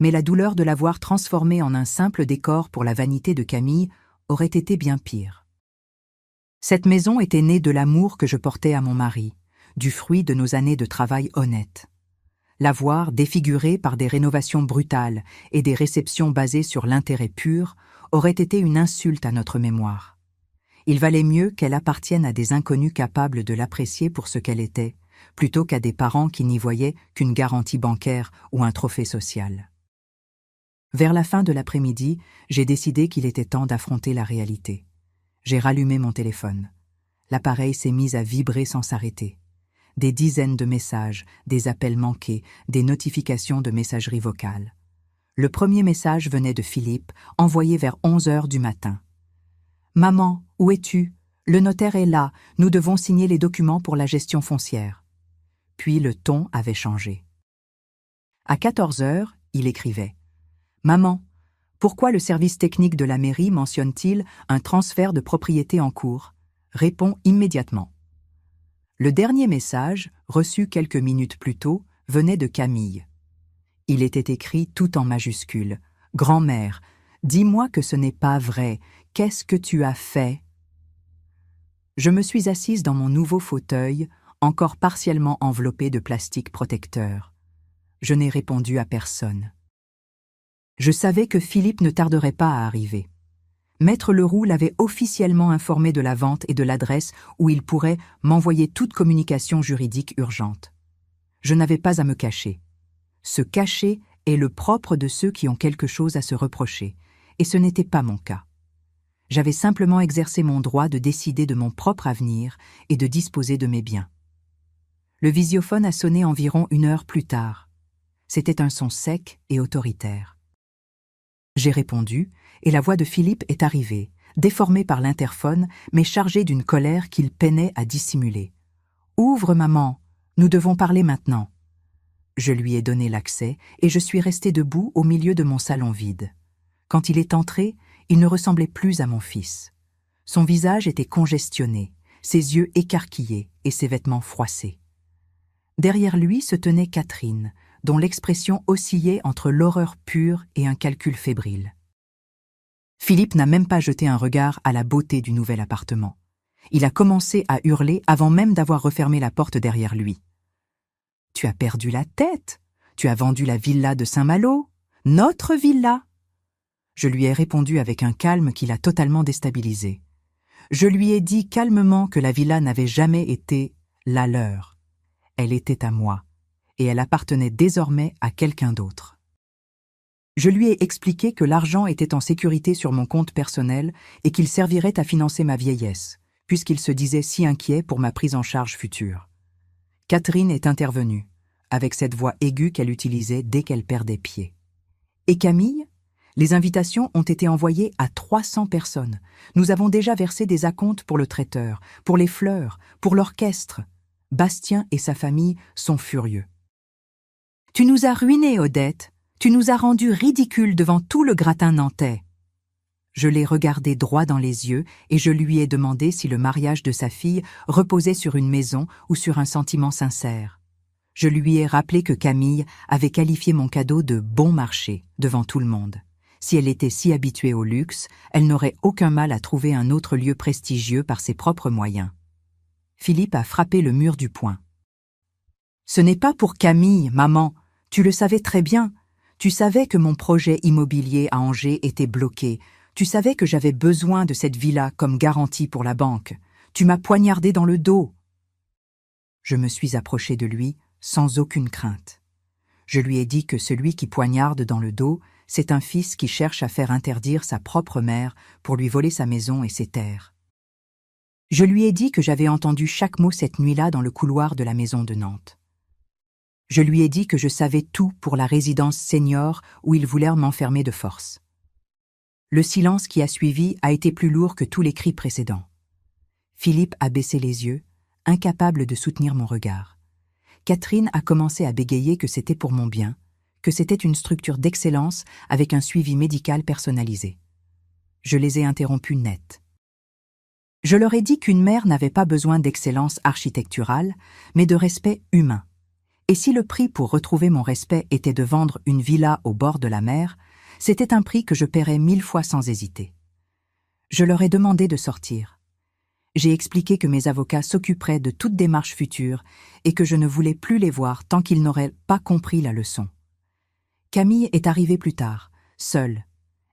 Mais la douleur de l'avoir transformée en un simple décor pour la vanité de Camille aurait été bien pire. Cette maison était née de l'amour que je portais à mon mari, du fruit de nos années de travail honnête. La voir défigurée par des rénovations brutales et des réceptions basées sur l'intérêt pur aurait été une insulte à notre mémoire. Il valait mieux qu'elle appartienne à des inconnus capables de l'apprécier pour ce qu'elle était, plutôt qu'à des parents qui n'y voyaient qu'une garantie bancaire ou un trophée social. Vers la fin de l'après-midi, j'ai décidé qu'il était temps d'affronter la réalité. J'ai rallumé mon téléphone. L'appareil s'est mis à vibrer sans s'arrêter. Des dizaines de messages, des appels manqués, des notifications de messagerie vocale. Le premier message venait de Philippe, envoyé vers 11 heures du matin. « Maman, où es-tu? Le notaire est là, nous devons signer les documents pour la gestion foncière. » Puis le ton avait changé. À 14 heures, il écrivait « Maman, pourquoi le service technique de la mairie mentionne-t-il un transfert de propriété en cours? Réponds immédiatement. » Le dernier message, reçu quelques minutes plus tôt, venait de Camille. Il était écrit tout en majuscules. « Grand-mère, dis-moi que ce n'est pas vrai. Qu'est-ce que tu as fait ?» Je me suis assise dans mon nouveau fauteuil, encore partiellement enveloppé de plastique protecteur. Je n'ai répondu à personne. Je savais que Philippe ne tarderait pas à arriver. Maître Leroux l'avait officiellement informé de la vente et de l'adresse où il pourrait m'envoyer toute communication juridique urgente. Je n'avais pas à me cacher. Se cacher est le propre de ceux qui ont quelque chose à se reprocher, et ce n'était pas mon cas. J'avais simplement exercé mon droit de décider de mon propre avenir et de disposer de mes biens. Le visiophone a sonné environ 1 heure plus tard. C'était un son sec et autoritaire. J'ai répondu, et la voix de Philippe est arrivée, déformée par l'interphone, mais chargée d'une colère qu'il peinait à dissimuler. « Ouvre, maman, nous devons parler maintenant. » Je lui ai donné l'accès, et je suis resté debout au milieu de mon salon vide. Quand il est entré, il ne ressemblait plus à mon fils. Son visage était congestionné, ses yeux écarquillés et ses vêtements froissés. Derrière lui se tenait Catherine, dont l'expression oscillait entre l'horreur pure et un calcul fébrile. Philippe n'a même pas jeté un regard à la beauté du nouvel appartement. Il a commencé à hurler avant même d'avoir refermé la porte derrière lui. « Tu as perdu la tête! Tu as vendu la villa de Saint-Malo! Notre villa !» Je lui ai répondu avec un calme qui l'a totalement déstabilisé. Je lui ai dit calmement que la villa n'avait jamais été la leur. Elle était à moi, et elle appartenait désormais à quelqu'un d'autre. Je lui ai expliqué que l'argent était en sécurité sur mon compte personnel et qu'il servirait à financer ma vieillesse, puisqu'il se disait si inquiet pour ma prise en charge future. Catherine est intervenue, avec cette voix aiguë qu'elle utilisait dès qu'elle perdait pied. Et Camille? Les invitations ont été envoyées à 300 personnes. Nous avons déjà versé des acomptes pour le traiteur, pour les fleurs, pour l'orchestre. Bastien et sa famille sont furieux. « Tu nous as ruinés, Odette. Tu nous as rendus ridicules devant tout le gratin nantais. » Je l'ai regardé droit dans les yeux et je lui ai demandé si le mariage de sa fille reposait sur une maison ou sur un sentiment sincère. Je lui ai rappelé que Camille avait qualifié mon cadeau de bon marché devant tout le monde. Si elle était si habituée au luxe, elle n'aurait aucun mal à trouver un autre lieu prestigieux par ses propres moyens. Philippe a frappé le mur du poing. « Ce n'est pas pour Camille, maman. Tu le savais très bien. Tu savais que mon projet immobilier à Angers était bloqué. Tu savais que j'avais besoin de cette villa comme garantie pour la banque. Tu m'as poignardé dans le dos. » Je me suis approché de lui sans aucune crainte. Je lui ai dit que celui qui poignarde dans le dos, c'est un fils qui cherche à faire interdire sa propre mère pour lui voler sa maison et ses terres. Je lui ai dit que j'avais entendu chaque mot cette nuit-là dans le couloir de la maison de Nantes. Je lui ai dit que je savais tout pour la résidence senior où ils voulèrent m'enfermer de force. Le silence qui a suivi a été plus lourd que tous les cris précédents. Philippe a baissé les yeux, incapable de soutenir mon regard. Catherine a commencé à bégayer que c'était pour mon bien, que c'était une structure d'excellence avec un suivi médical personnalisé. Je les ai interrompus net. Je leur ai dit qu'une mère n'avait pas besoin d'excellence architecturale, mais de respect humain. Et si le prix pour retrouver mon respect était de vendre une villa au bord de la mer, c'était un prix que je paierais 1000 fois sans hésiter. Je leur ai demandé de sortir. J'ai expliqué que mes avocats s'occuperaient de toute démarche future et que je ne voulais plus les voir tant qu'ils n'auraient pas compris la leçon. Camille est arrivée plus tard, seule.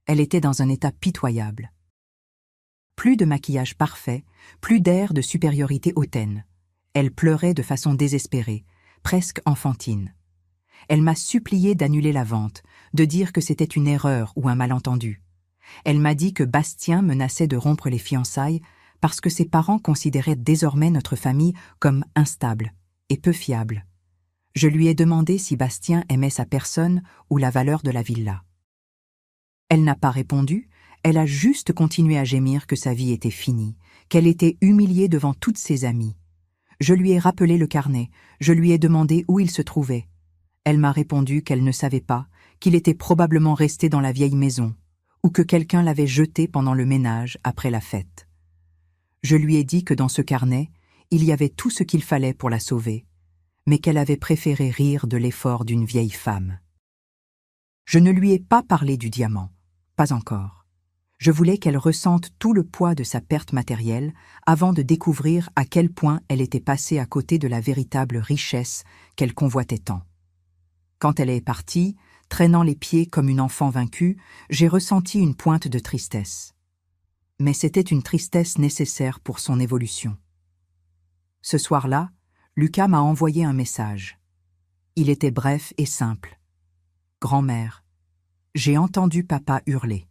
Elle était dans un état pitoyable. Plus de maquillage parfait, plus d'air de supériorité hautaine. Elle pleurait de façon désespérée, presque enfantine. Elle m'a supplié d'annuler la vente, de dire que c'était une erreur ou un malentendu. Elle m'a dit que Bastien menaçait de rompre les fiançailles parce que ses parents considéraient désormais notre famille comme instable et peu fiable. Je lui ai demandé si Bastien aimait sa personne ou la valeur de la villa. Elle n'a pas répondu, elle a juste continué à gémir que sa vie était finie, qu'elle était humiliée devant toutes ses amies. Je lui ai rappelé le carnet, je lui ai demandé où il se trouvait. Elle m'a répondu qu'elle ne savait pas, qu'il était probablement resté dans la vieille maison, ou que quelqu'un l'avait jeté pendant le ménage après la fête. Je lui ai dit que dans ce carnet, il y avait tout ce qu'il fallait pour la sauver, mais qu'elle avait préféré rire de l'effort d'une vieille femme. Je ne lui ai pas parlé du diamant, pas encore. Je voulais qu'elle ressente tout le poids de sa perte matérielle avant de découvrir à quel point elle était passée à côté de la véritable richesse qu'elle convoitait tant. Quand elle est partie, traînant les pieds comme une enfant vaincue, j'ai ressenti une pointe de tristesse. Mais c'était une tristesse nécessaire pour son évolution. Ce soir-là, Lucas m'a envoyé un message. Il était bref et simple. « Grand-mère, j'ai entendu papa hurler.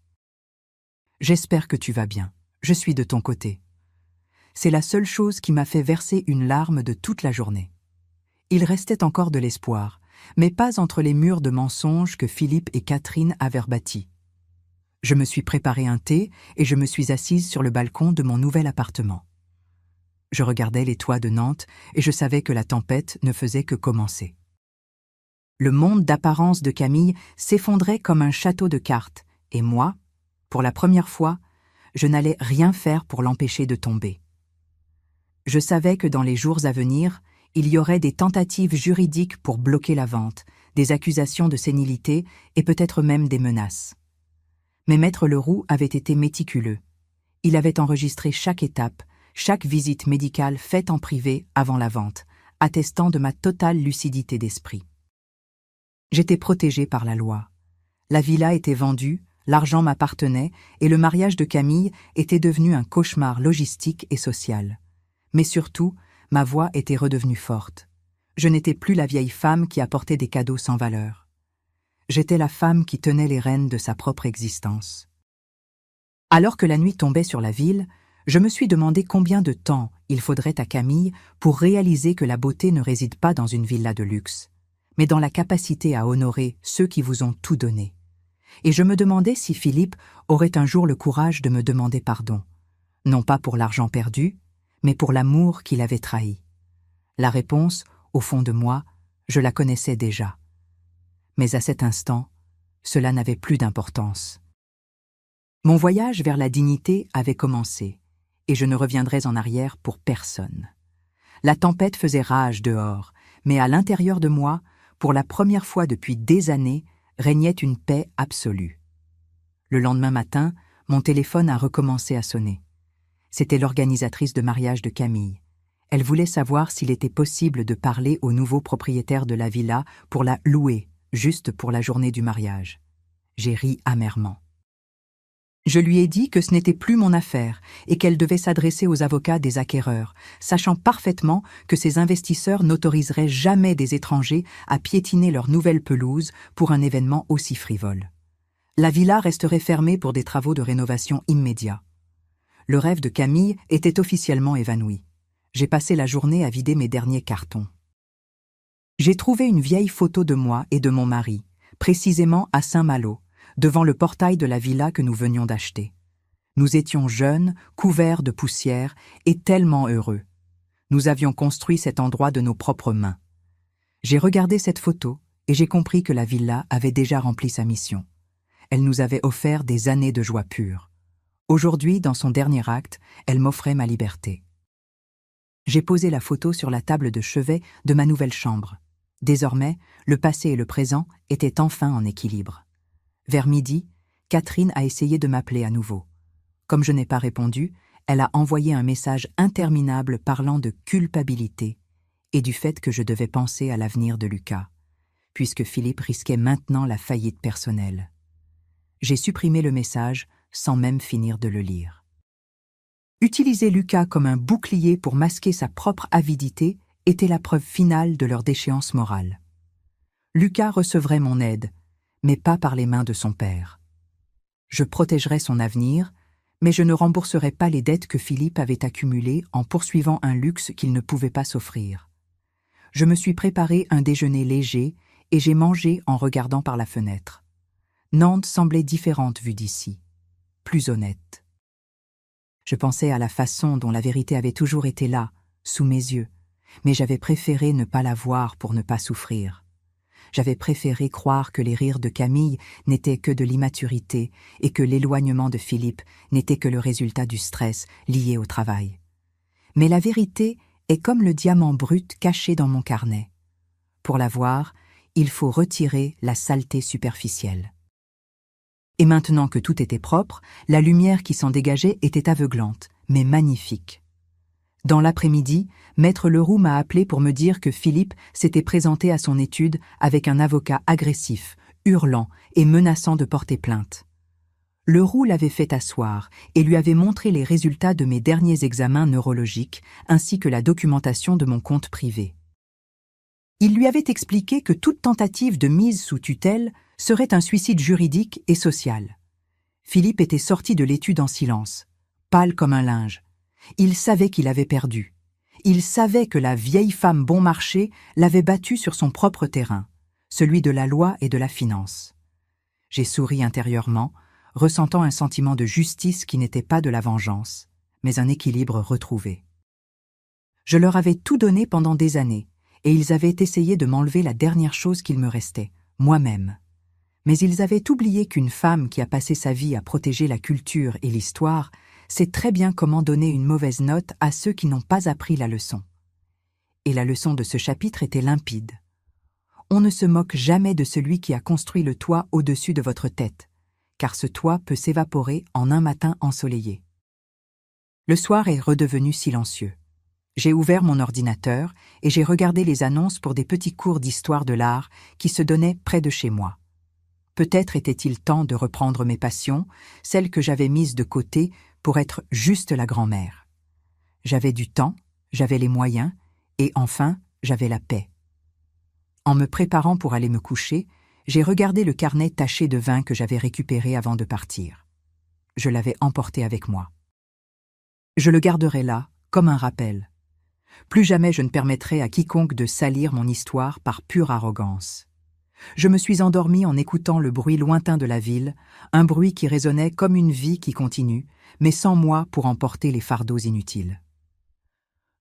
J'espère que tu vas bien. Je suis de ton côté. » C'est la seule chose qui m'a fait verser une larme de toute la journée. Il restait encore de l'espoir, mais pas entre les murs de mensonges que Philippe et Catherine avaient bâtis. Je me suis préparé un thé et je me suis assise sur le balcon de mon nouvel appartement. Je regardais les toits de Nantes et je savais que la tempête ne faisait que commencer. Le monde d'apparence de Camille s'effondrait comme un château de cartes, et moi, pour la première fois, je n'allais rien faire pour l'empêcher de tomber. Je savais que dans les jours à venir, il y aurait des tentatives juridiques pour bloquer la vente, des accusations de sénilité et peut-être même des menaces. Mais Maître Leroux avait été méticuleux. Il avait enregistré chaque étape, chaque visite médicale faite en privé avant la vente, attestant de ma totale lucidité d'esprit. J'étais protégée par la loi. La villa était vendue, l'argent m'appartenait et le mariage de Camille était devenu un cauchemar logistique et social. Mais surtout, ma voix était redevenue forte. Je n'étais plus la vieille femme qui apportait des cadeaux sans valeur. J'étais la femme qui tenait les rênes de sa propre existence. Alors que la nuit tombait sur la ville, Je me suis demandé combien de temps il faudrait à Camille pour réaliser que la beauté ne réside pas dans une villa de luxe, mais dans la capacité à honorer ceux qui vous ont tout donné. Et je me demandais si Philippe aurait un jour le courage de me demander pardon, non pas pour l'argent perdu, mais pour l'amour qu'il avait trahi. La réponse, au fond de moi, je la connaissais déjà. Mais à cet instant, cela n'avait plus d'importance. Mon voyage vers la dignité avait commencé, et je ne reviendrais en arrière pour personne. La tempête faisait rage dehors, mais à l'intérieur de moi, pour la première fois depuis des années, régnait une paix absolue. Le lendemain matin, mon téléphone a recommencé à sonner. C'était l'organisatrice de mariage de Camille. Elle voulait savoir s'il était possible de parler au nouveau propriétaire de la villa pour la louer, juste pour la journée du mariage. J'ai ri amèrement. Je lui ai dit que ce n'était plus mon affaire et qu'elle devait s'adresser aux avocats des acquéreurs, sachant parfaitement que ces investisseurs n'autoriseraient jamais des étrangers à piétiner leur nouvelle pelouse pour un événement aussi frivole. La villa resterait fermée pour des travaux de rénovation immédiats. Le rêve de Camille était officiellement évanoui. J'ai passé la journée à vider mes derniers cartons. J'ai trouvé une vieille photo de moi et de mon mari, précisément à Saint-Malo, devant le portail de la villa que nous venions d'acheter. Nous étions jeunes, couverts de poussière et tellement heureux. Nous avions construit cet endroit de nos propres mains. J'ai regardé cette photo et j'ai compris que la villa avait déjà rempli sa mission. Elle nous avait offert des années de joie pure. Aujourd'hui, dans son dernier acte, elle m'offrait ma liberté. J'ai posé la photo sur la table de chevet de ma nouvelle chambre. Désormais, le passé et le présent étaient enfin en équilibre. Vers midi, Catherine a essayé de m'appeler à nouveau. Comme je n'ai pas répondu, elle a envoyé un message interminable parlant de culpabilité et du fait que je devais penser à l'avenir de Lucas, puisque Philippe risquait maintenant la faillite personnelle. J'ai supprimé le message sans même finir de le lire. Utiliser Lucas comme un bouclier pour masquer sa propre avidité était la preuve finale de leur déchéance morale. Lucas recevrait mon aide, mais pas par les mains de son père. Je protégerais son avenir, mais je ne rembourserais pas les dettes que Philippe avait accumulées en poursuivant un luxe qu'il ne pouvait pas s'offrir. Je me suis préparé un déjeuner léger et j'ai mangé en regardant par la fenêtre. Nantes semblait différente vue d'ici, plus honnête. Je pensais à la façon dont la vérité avait toujours été là, sous mes yeux, mais j'avais préféré ne pas la voir pour ne pas souffrir. J'avais préféré croire que les rires de Camille n'étaient que de l'immaturité et que l'éloignement de Philippe n'était que le résultat du stress lié au travail. Mais la vérité est comme le diamant brut caché dans mon carnet. Pour la voir, il faut retirer la saleté superficielle. Et maintenant que tout était propre, la lumière qui s'en dégageait était aveuglante, mais magnifique. Dans l'après-midi, Maître Leroux m'a appelé pour me dire que Philippe s'était présenté à son étude avec un avocat agressif, hurlant et menaçant de porter plainte. Leroux l'avait fait asseoir et lui avait montré les résultats de mes derniers examens neurologiques ainsi que la documentation de mon compte privé. Il lui avait expliqué que toute tentative de mise sous tutelle serait un suicide juridique et social. Philippe était sorti de l'étude en silence, pâle comme un linge. Il savait qu'il avait perdu. Il savait que la vieille femme bon marché l'avait battu sur son propre terrain, celui de la loi et de la finance. J'ai souri intérieurement, ressentant un sentiment de justice qui n'était pas de la vengeance, mais un équilibre retrouvé. Je leur avais tout donné pendant des années, et ils avaient essayé de m'enlever la dernière chose qu'il me restait, moi-même. Mais ils avaient oublié qu'une femme qui a passé sa vie à protéger la culture et l'histoire sait très bien comment donner une mauvaise note à ceux qui n'ont pas appris la leçon. Et la leçon de ce chapitre était limpide. On ne se moque jamais de celui qui a construit le toit au-dessus de votre tête, car ce toit peut s'évaporer en un matin ensoleillé. Le soir est redevenu silencieux. J'ai ouvert mon ordinateur et j'ai regardé les annonces pour des petits cours d'histoire de l'art qui se donnaient près de chez moi. Peut-être était-il temps de reprendre mes passions, celles que j'avais mises de côté pour être juste la grand-mère. J'avais du temps, j'avais les moyens, et enfin, j'avais la paix. En me préparant pour aller me coucher, j'ai regardé le carnet taché de vin que j'avais récupéré avant de partir. Je l'avais emporté avec moi. Je le garderai là, comme un rappel. Plus jamais je ne permettrai à quiconque de salir mon histoire par pure arrogance. Je me suis endormi en écoutant le bruit lointain de la ville, un bruit qui résonnait comme une vie qui continue, mais sans moi pour emporter les fardeaux inutiles.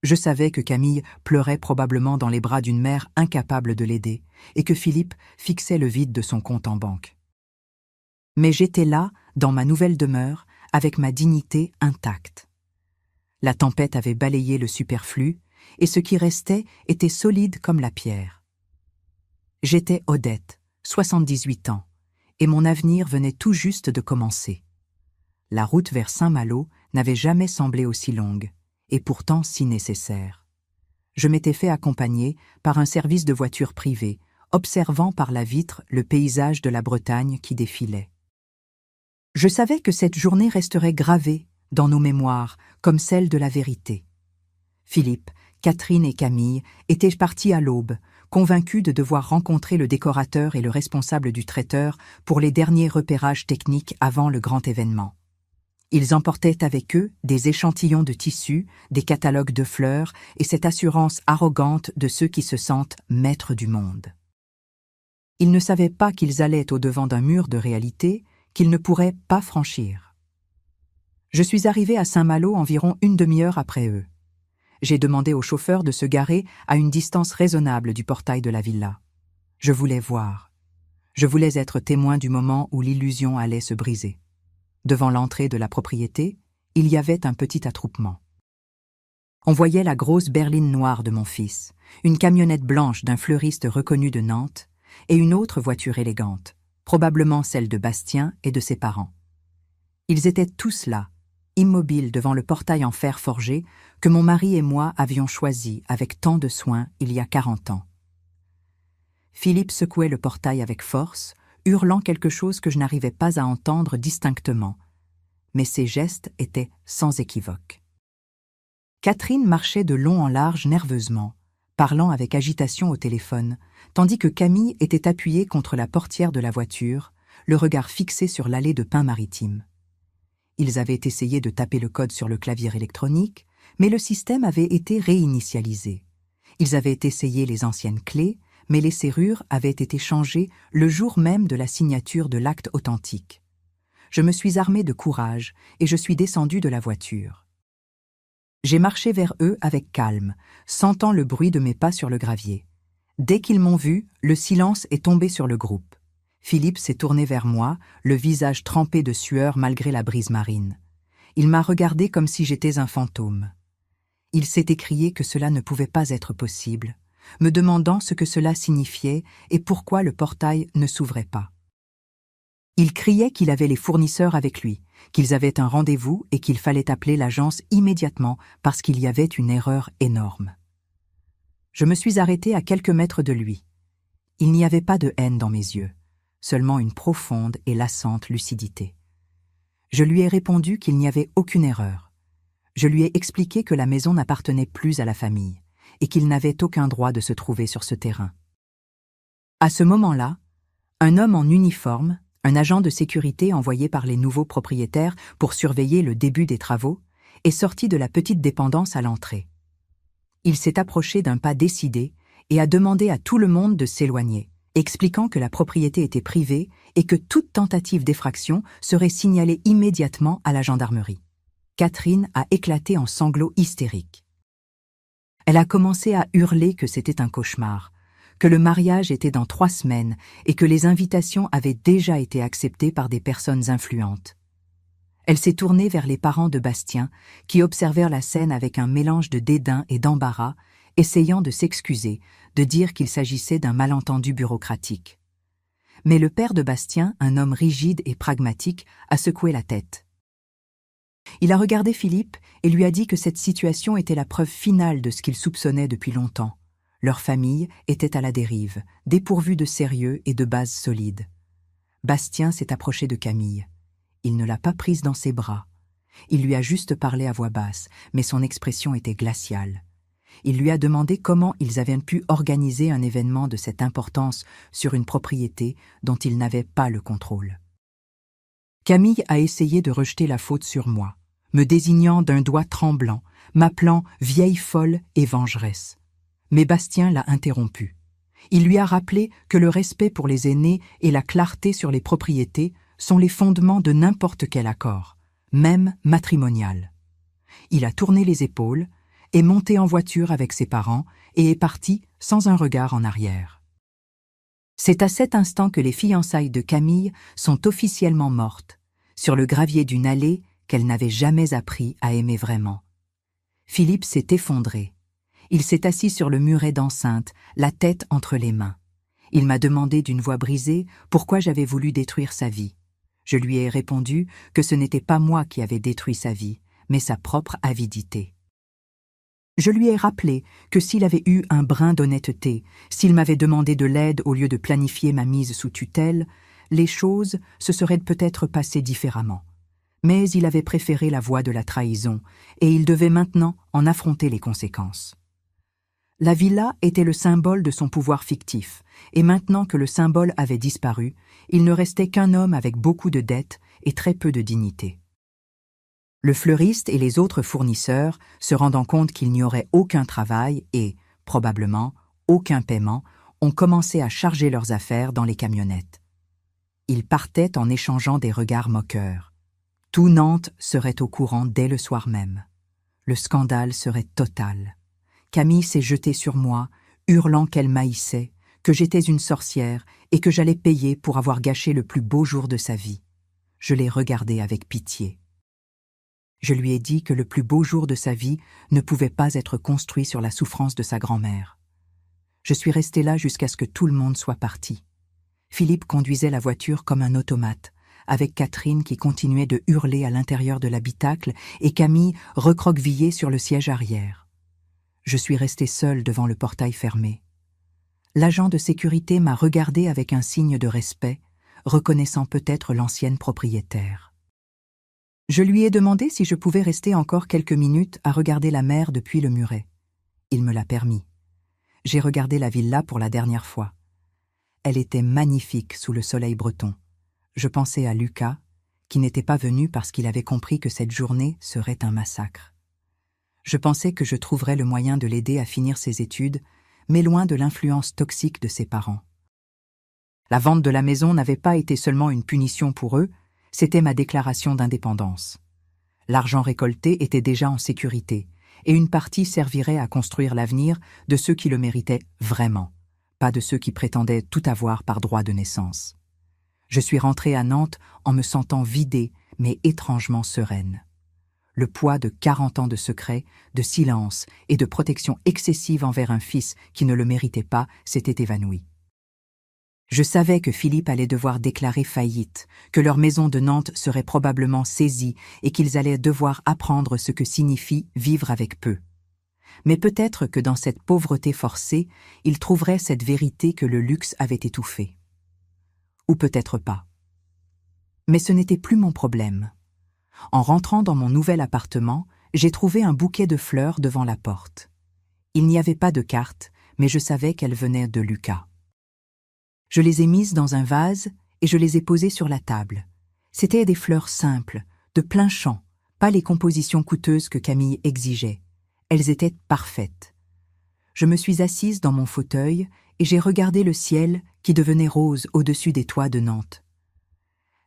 Je savais que Camille pleurait probablement dans les bras d'une mère incapable de l'aider, et que Philippe fixait le vide de son compte en banque. Mais j'étais là, dans ma nouvelle demeure, avec ma dignité intacte. La tempête avait balayé le superflu, et ce qui restait était solide comme la pierre. J'étais Odette, 78 ans, et mon avenir venait tout juste de commencer. La route vers Saint-Malo n'avait jamais semblé aussi longue, et pourtant si nécessaire. Je m'étais fait accompagner par un service de voiture privée, observant par la vitre le paysage de la Bretagne qui défilait. Je savais que cette journée resterait gravée dans nos mémoires comme celle de la vérité. Philippe, Catherine et Camille étaient partis à l'aube, convaincus de devoir rencontrer le décorateur et le responsable du traiteur pour les derniers repérages techniques avant le grand événement. Ils emportaient avec eux des échantillons de tissus, des catalogues de fleurs et cette assurance arrogante de ceux qui se sentent maîtres du monde. Ils ne savaient pas qu'ils allaient au-devant d'un mur de réalité qu'ils ne pourraient pas franchir. Je suis arrivé à Saint-Malo environ une demi-heure après eux. J'ai demandé au chauffeur de se garer à une distance raisonnable du portail de la villa. Je voulais voir. Je voulais être témoin du moment où l'illusion allait se briser. Devant l'entrée de la propriété, il y avait un petit attroupement. On voyait la grosse berline noire de mon fils, une camionnette blanche d'un fleuriste reconnu de Nantes et une autre voiture élégante, probablement celle de Bastien et de ses parents. Ils étaient tous là, immobiles devant le portail en fer forgé que mon mari et moi avions choisi avec tant de soin il y a 40 ans. Philippe secouait le portail avec force, hurlant quelque chose que je n'arrivais pas à entendre distinctement, mais ses gestes étaient sans équivoque. Catherine marchait de long en large nerveusement, parlant avec agitation au téléphone, tandis que Camille était appuyée contre la portière de la voiture, le regard fixé sur l'allée de pins maritimes. Ils avaient essayé de taper le code sur le clavier électronique, mais le système avait été réinitialisé. Ils avaient essayé les anciennes clés, mais les serrures avaient été changées le jour même de la signature de l'acte authentique. Je me suis armé de courage et je suis descendu de la voiture. J'ai marché vers eux avec calme, sentant le bruit de mes pas sur le gravier. Dès qu'ils m'ont vu, le silence est tombé sur le groupe. Philippe s'est tourné vers moi, le visage trempé de sueur malgré la brise marine. Il m'a regardé comme si j'étais un fantôme. Il s'est écrié que cela ne pouvait pas être possible, me demandant ce que cela signifiait et pourquoi le portail ne s'ouvrait pas. Il criait qu'il avait les fournisseurs avec lui, qu'ils avaient un rendez-vous et qu'il fallait appeler l'agence immédiatement parce qu'il y avait une erreur énorme. Je me suis arrêté à quelques mètres de lui. Il n'y avait pas de haine dans mes yeux, seulement une profonde et lassante lucidité. Je lui ai répondu qu'il n'y avait aucune erreur. Je lui ai expliqué que la maison n'appartenait plus à la famille et qu'il n'avait aucun droit de se trouver sur ce terrain. À ce moment-là, un homme en uniforme, un agent de sécurité envoyé par les nouveaux propriétaires pour surveiller le début des travaux, est sorti de la petite dépendance à l'entrée. Il s'est approché d'un pas décidé et a demandé à tout le monde de s'éloigner, expliquant que la propriété était privée et que toute tentative d'effraction serait signalée immédiatement à la gendarmerie. Catherine a éclaté en sanglots hystériques. Elle a commencé à hurler que c'était un cauchemar, que le mariage était dans 3 semaines et que les invitations avaient déjà été acceptées par des personnes influentes. Elle s'est tournée vers les parents de Bastien, qui observèrent la scène avec un mélange de dédain et d'embarras, essayant de s'excuser, de dire qu'il s'agissait d'un malentendu bureaucratique. Mais le père de Bastien, un homme rigide et pragmatique, a secoué la tête. Il a regardé Philippe et lui a dit que cette situation était la preuve finale de ce qu'il soupçonnait depuis longtemps. Leur famille était à la dérive, dépourvue de sérieux et de bases solides. Bastien s'est approché de Camille. Il ne l'a pas prise dans ses bras. Il lui a juste parlé à voix basse, mais son expression était glaciale. Il lui a demandé comment ils avaient pu organiser un événement de cette importance sur une propriété dont ils n'avaient pas le contrôle. Camille a essayé de rejeter la faute sur moi, me désignant d'un doigt tremblant, m'appelant vieille folle et vengeresse. Mais Bastien l'a interrompu. Il lui a rappelé que le respect pour les aînés et la clarté sur les propriétés sont les fondements de n'importe quel accord, même matrimonial. Il a tourné les épaules, est monté en voiture avec ses parents et est parti sans un regard en arrière. C'est à cet instant que les fiançailles de Camille sont officiellement mortes, sur le gravier d'une allée qu'elle n'avait jamais appris à aimer vraiment. Philippe s'est effondré. Il s'est assis sur le muret d'enceinte, la tête entre les mains. Il m'a demandé d'une voix brisée pourquoi j'avais voulu détruire sa vie. Je lui ai répondu que ce n'était pas moi qui avais détruit sa vie, mais sa propre avidité. Je lui ai rappelé que s'il avait eu un brin d'honnêteté, s'il m'avait demandé de l'aide au lieu de planifier ma mise sous tutelle, les choses se seraient peut-être passées différemment. Mais il avait préféré la voie de la trahison, et il devait maintenant en affronter les conséquences. La villa était le symbole de son pouvoir fictif, et maintenant que le symbole avait disparu, il ne restait qu'un homme avec beaucoup de dettes et très peu de dignité. Le fleuriste et les autres fournisseurs, se rendant compte qu'il n'y aurait aucun travail et, probablement, aucun paiement, ont commencé à charger leurs affaires dans les camionnettes. Ils partaient en échangeant des regards moqueurs. Tout Nantes serait au courant dès le soir même. Le scandale serait total. Camille s'est jetée sur moi, hurlant qu'elle m'haïssait, que j'étais une sorcière et que j'allais payer pour avoir gâché le plus beau jour de sa vie. Je l'ai regardée avec pitié. Je lui ai dit que le plus beau jour de sa vie ne pouvait pas être construit sur la souffrance de sa grand-mère. Je suis restée là jusqu'à ce que tout le monde soit parti. Philippe conduisait la voiture comme un automate, avec Catherine qui continuait de hurler à l'intérieur de l'habitacle et Camille recroquevillée sur le siège arrière. Je suis restée seule devant le portail fermé. L'agent de sécurité m'a regardée avec un signe de respect, reconnaissant peut-être l'ancienne propriétaire. Je lui ai demandé si je pouvais rester encore quelques minutes à regarder la mer depuis le muret. Il me l'a permis. J'ai regardé la villa pour la dernière fois. Elle était magnifique sous le soleil breton. Je pensais à Lucas, qui n'était pas venu parce qu'il avait compris que cette journée serait un massacre. Je pensais que je trouverais le moyen de l'aider à finir ses études, mais loin de l'influence toxique de ses parents. La vente de la maison n'avait pas été seulement une punition pour eux, c'était ma déclaration d'indépendance. L'argent récolté était déjà en sécurité, et une partie servirait à construire l'avenir de ceux qui le méritaient vraiment, pas de ceux qui prétendaient tout avoir par droit de naissance. Je suis rentrée à Nantes en me sentant vidée, mais étrangement sereine. Le poids de 40 ans de secret, de silence et de protection excessive envers un fils qui ne le méritait pas s'était évanoui. Je savais que Philippe allait devoir déclarer faillite, que leur maison de Nantes serait probablement saisie et qu'ils allaient devoir apprendre ce que signifie vivre avec peu. Mais peut-être que dans cette pauvreté forcée, ils trouveraient cette vérité que le luxe avait étouffée. Ou peut-être pas. Mais ce n'était plus mon problème. En rentrant dans mon nouvel appartement, j'ai trouvé un bouquet de fleurs devant la porte. Il n'y avait pas de carte, mais je savais qu'elles venaient de Lucas. Je les ai mises dans un vase et je les ai posées sur la table. C'étaient des fleurs simples, de plein champ, pas les compositions coûteuses que Camille exigeait. Elles étaient parfaites. Je me suis assise dans mon fauteuil et j'ai regardé le ciel qui devenait rose au-dessus des toits de Nantes.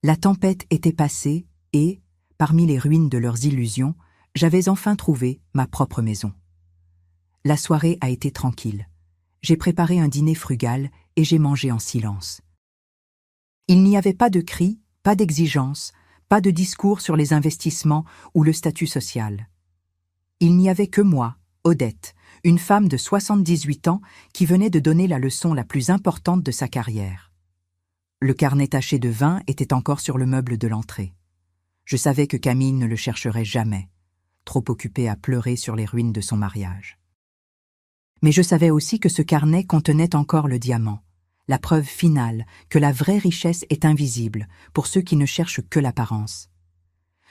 La tempête était passée et, parmi les ruines de leurs illusions, j'avais enfin trouvé ma propre maison. La soirée a été tranquille. J'ai préparé un dîner frugal et j'ai mangé en silence. Il n'y avait pas de cris, pas d'exigences, pas de discours sur les investissements ou le statut social. Il n'y avait que moi, Odette, une femme de 78 ans qui venait de donner la leçon la plus importante de sa carrière. Le carnet taché de vin était encore sur le meuble de l'entrée. Je savais que Camille ne le chercherait jamais, trop occupée à pleurer sur les ruines de son mariage. Mais je savais aussi que ce carnet contenait encore le diamant, la preuve finale que la vraie richesse est invisible pour ceux qui ne cherchent que l'apparence.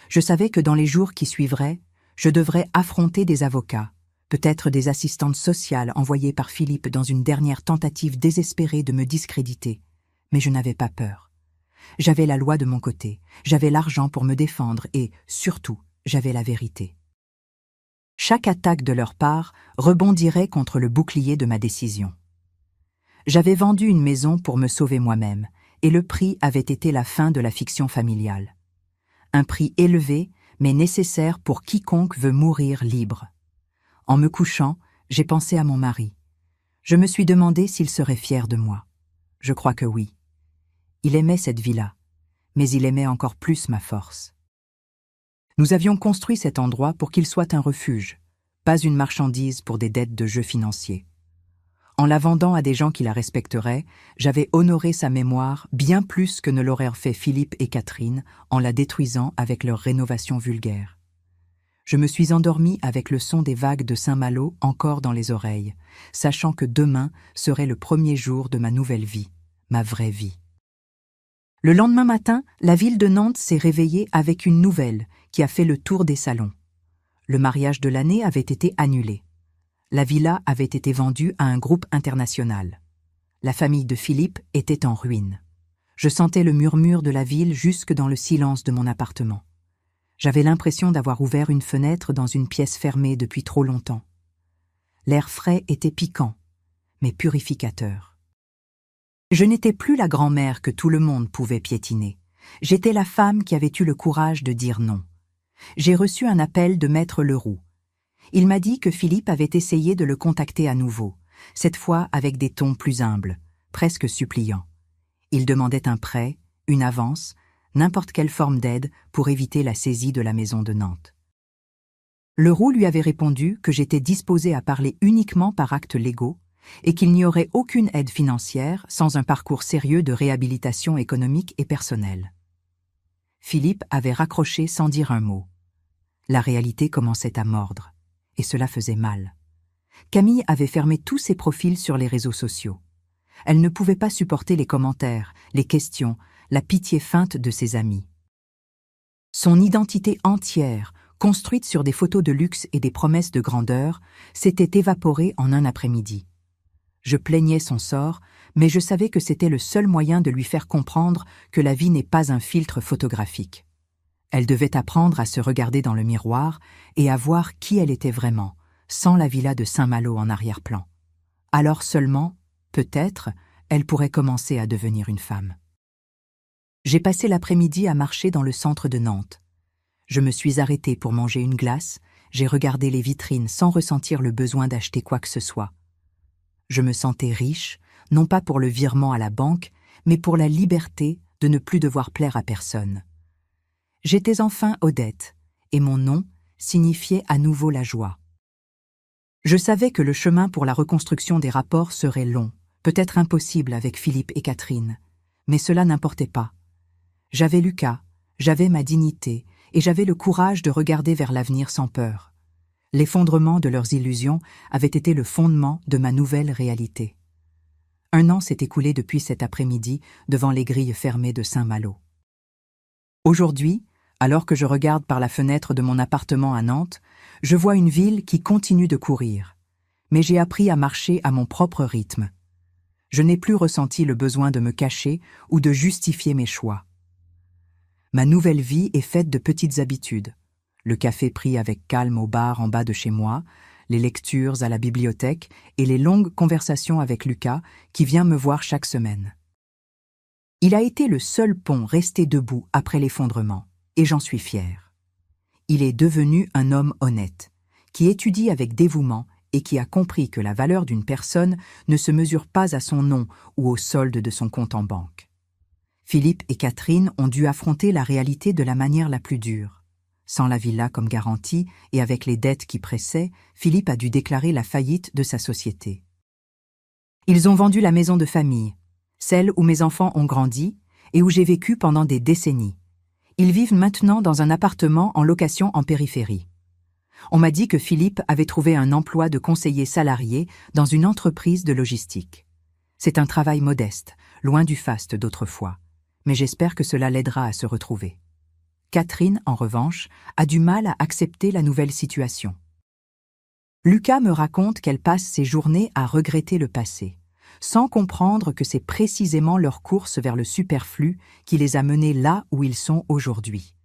Je savais que dans les jours qui suivraient, je devrais affronter des avocats, peut-être des assistantes sociales envoyées par Philippe dans une dernière tentative désespérée de me discréditer, mais je n'avais pas peur. J'avais la loi de mon côté, j'avais l'argent pour me défendre et, surtout, j'avais la vérité. Chaque attaque de leur part rebondirait contre le bouclier de ma décision. J'avais vendu une maison pour me sauver moi-même, et le prix avait été la fin de la fiction familiale. Un prix élevé, mais nécessaire pour quiconque veut mourir libre. En me couchant, j'ai pensé à mon mari. Je me suis demandé s'il serait fier de moi. Je crois que oui. Il aimait cette vie-là, mais il aimait encore plus ma force. Nous avions construit cet endroit pour qu'il soit un refuge, pas une marchandise pour des dettes de jeux financiers. En la vendant à des gens qui la respecteraient, j'avais honoré sa mémoire bien plus que ne l'auraient fait Philippe et Catherine en la détruisant avec leur rénovation vulgaire. Je me suis endormie avec le son des vagues de Saint-Malo encore dans les oreilles, sachant que demain serait le premier jour de ma nouvelle vie, ma vraie vie. Le lendemain matin, la ville de Nantes s'est réveillée avec une nouvelle qui a fait le tour des salons. Le mariage de l'année avait été annulé. La villa avait été vendue à un groupe international. La famille de Philippe était en ruine. Je sentais le murmure de la ville jusque dans le silence de mon appartement. J'avais l'impression d'avoir ouvert une fenêtre dans une pièce fermée depuis trop longtemps. L'air frais était piquant, mais purificateur. Je n'étais plus la grand-mère que tout le monde pouvait piétiner. J'étais la femme qui avait eu le courage de dire non. J'ai reçu un appel de Maître Leroux. Il m'a dit que Philippe avait essayé de le contacter à nouveau, cette fois avec des tons plus humbles, presque suppliants. Il demandait un prêt, une avance, n'importe quelle forme d'aide pour éviter la saisie de la maison de Nantes. Leroux lui avait répondu que j'étais disposée à parler uniquement par actes légaux et qu'il n'y aurait aucune aide financière sans un parcours sérieux de réhabilitation économique et personnelle. Philippe avait raccroché sans dire un mot. La réalité commençait à mordre, et cela faisait mal. Camille avait fermé tous ses profils sur les réseaux sociaux. Elle ne pouvait pas supporter les commentaires, les questions, la pitié feinte de ses amis. Son identité entière, construite sur des photos de luxe et des promesses de grandeur, s'était évaporée en un après-midi. Je plaignais son sort, mais je savais que c'était le seul moyen de lui faire comprendre que la vie n'est pas un filtre photographique. Elle devait apprendre à se regarder dans le miroir et à voir qui elle était vraiment, sans la villa de Saint-Malo en arrière-plan. Alors seulement, peut-être, elle pourrait commencer à devenir une femme. J'ai passé l'après-midi à marcher dans le centre de Nantes. Je me suis arrêtée pour manger une glace, j'ai regardé les vitrines sans ressentir le besoin d'acheter quoi que ce soit. Je me sentais riche, non pas pour le virement à la banque, mais pour la liberté de ne plus devoir plaire à personne. J'étais enfin Odette, et mon nom signifiait à nouveau la joie. Je savais que le chemin pour la reconstruction des rapports serait long, peut-être impossible avec Philippe et Catherine, mais cela n'importait pas. J'avais Lucas, j'avais ma dignité, et j'avais le courage de regarder vers l'avenir sans peur. L'effondrement de leurs illusions avait été le fondement de ma nouvelle réalité. 1 an s'est écoulé depuis cet après-midi devant les grilles fermées de Saint-Malo. Aujourd'hui, alors que je regarde par la fenêtre de mon appartement à Nantes, je vois une ville qui continue de courir. Mais j'ai appris à marcher à mon propre rythme. Je n'ai plus ressenti le besoin de me cacher ou de justifier mes choix. Ma nouvelle vie est faite de petites habitudes. Le café pris avec calme au bar en bas de chez moi, les lectures à la bibliothèque et les longues conversations avec Lucas qui vient me voir chaque semaine. Il a été le seul pont resté debout après l'effondrement, et j'en suis fière. Il est devenu un homme honnête, qui étudie avec dévouement et qui a compris que la valeur d'une personne ne se mesure pas à son nom ou au solde de son compte en banque. Philippe et Catherine ont dû affronter la réalité de la manière la plus dure. Sans la villa comme garantie et avec les dettes qui pressaient, Philippe a dû déclarer la faillite de sa société. Ils ont vendu la maison de famille, celle où mes enfants ont grandi et où j'ai vécu pendant des décennies. Ils vivent maintenant dans un appartement en location en périphérie. On m'a dit que Philippe avait trouvé un emploi de conseiller salarié dans une entreprise de logistique. C'est un travail modeste, loin du faste d'autrefois, mais j'espère que cela l'aidera à se retrouver. Catherine, en revanche, a du mal à accepter la nouvelle situation. Lucas me raconte qu'elle passe ses journées à regretter le passé, sans comprendre que c'est précisément leur course vers le superflu qui les a menés là où ils sont aujourd'hui.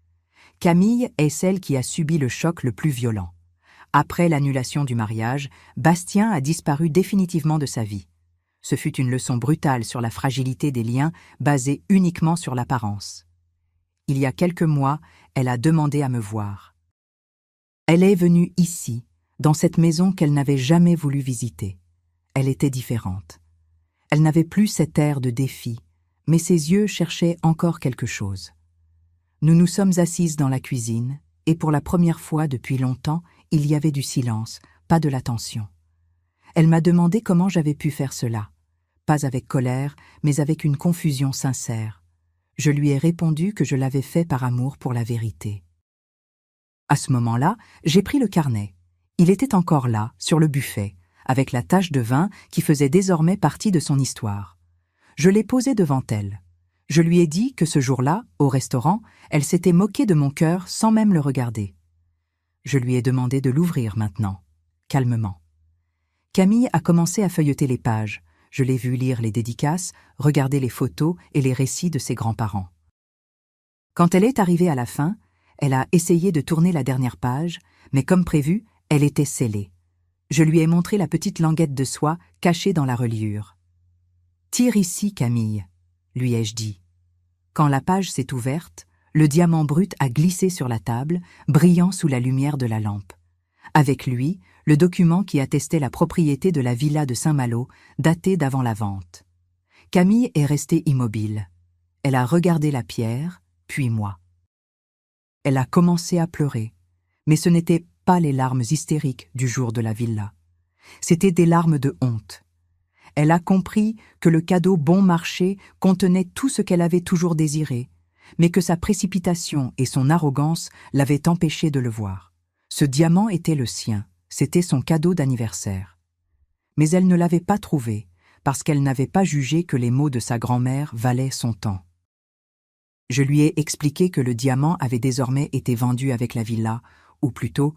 Camille est celle qui a subi le choc le plus violent. Après l'annulation du mariage, Bastien a disparu définitivement de sa vie. Ce fut une leçon brutale sur la fragilité des liens basés uniquement sur l'apparence. Il y a quelques mois, elle a demandé à me voir. Elle est venue ici, dans cette maison qu'elle n'avait jamais voulu visiter. Elle était différente. Elle n'avait plus cet air de défi, mais ses yeux cherchaient encore quelque chose. Nous nous sommes assises dans la cuisine, et pour la première fois depuis longtemps, il y avait du silence, pas de l'attention. Elle m'a demandé comment j'avais pu faire cela. Pas avec colère, mais avec une confusion sincère. Je lui ai répondu que je l'avais fait par amour pour la vérité. À ce moment-là, j'ai pris le carnet. Il était encore là, sur le buffet, avec la tache de vin qui faisait désormais partie de son histoire. Je l'ai posé devant elle. Je lui ai dit que ce jour-là, au restaurant, elle s'était moquée de mon cœur sans même le regarder. Je lui ai demandé de l'ouvrir maintenant, calmement. Camille a commencé à feuilleter les pages. Je l'ai vue lire les dédicaces, regarder les photos et les récits de ses grands-parents. Quand elle est arrivée à la fin, elle a essayé de tourner la dernière page, mais comme prévu, elle était scellée. Je lui ai montré la petite languette de soie cachée dans la reliure. « Tire ici, Camille », lui ai-je dit. Quand la page s'est ouverte, le diamant brut a glissé sur la table, brillant sous la lumière de la lampe. Avec lui, le document qui attestait la propriété de la villa de Saint-Malo, datée d'avant la vente. Camille est restée immobile. Elle a regardé la pierre, puis moi. Elle a commencé à pleurer, mais ce n'étaient pas les larmes hystériques du jour de la villa. C'étaient des larmes de honte. Elle a compris que le cadeau bon marché contenait tout ce qu'elle avait toujours désiré, mais que sa précipitation et son arrogance l'avaient empêchée de le voir. Ce diamant était le sien, c'était son cadeau d'anniversaire. Mais elle ne l'avait pas trouvé, parce qu'elle n'avait pas jugé que les mots de sa grand-mère valaient son temps. Je lui ai expliqué que le diamant avait désormais été vendu avec la villa, ou plutôt,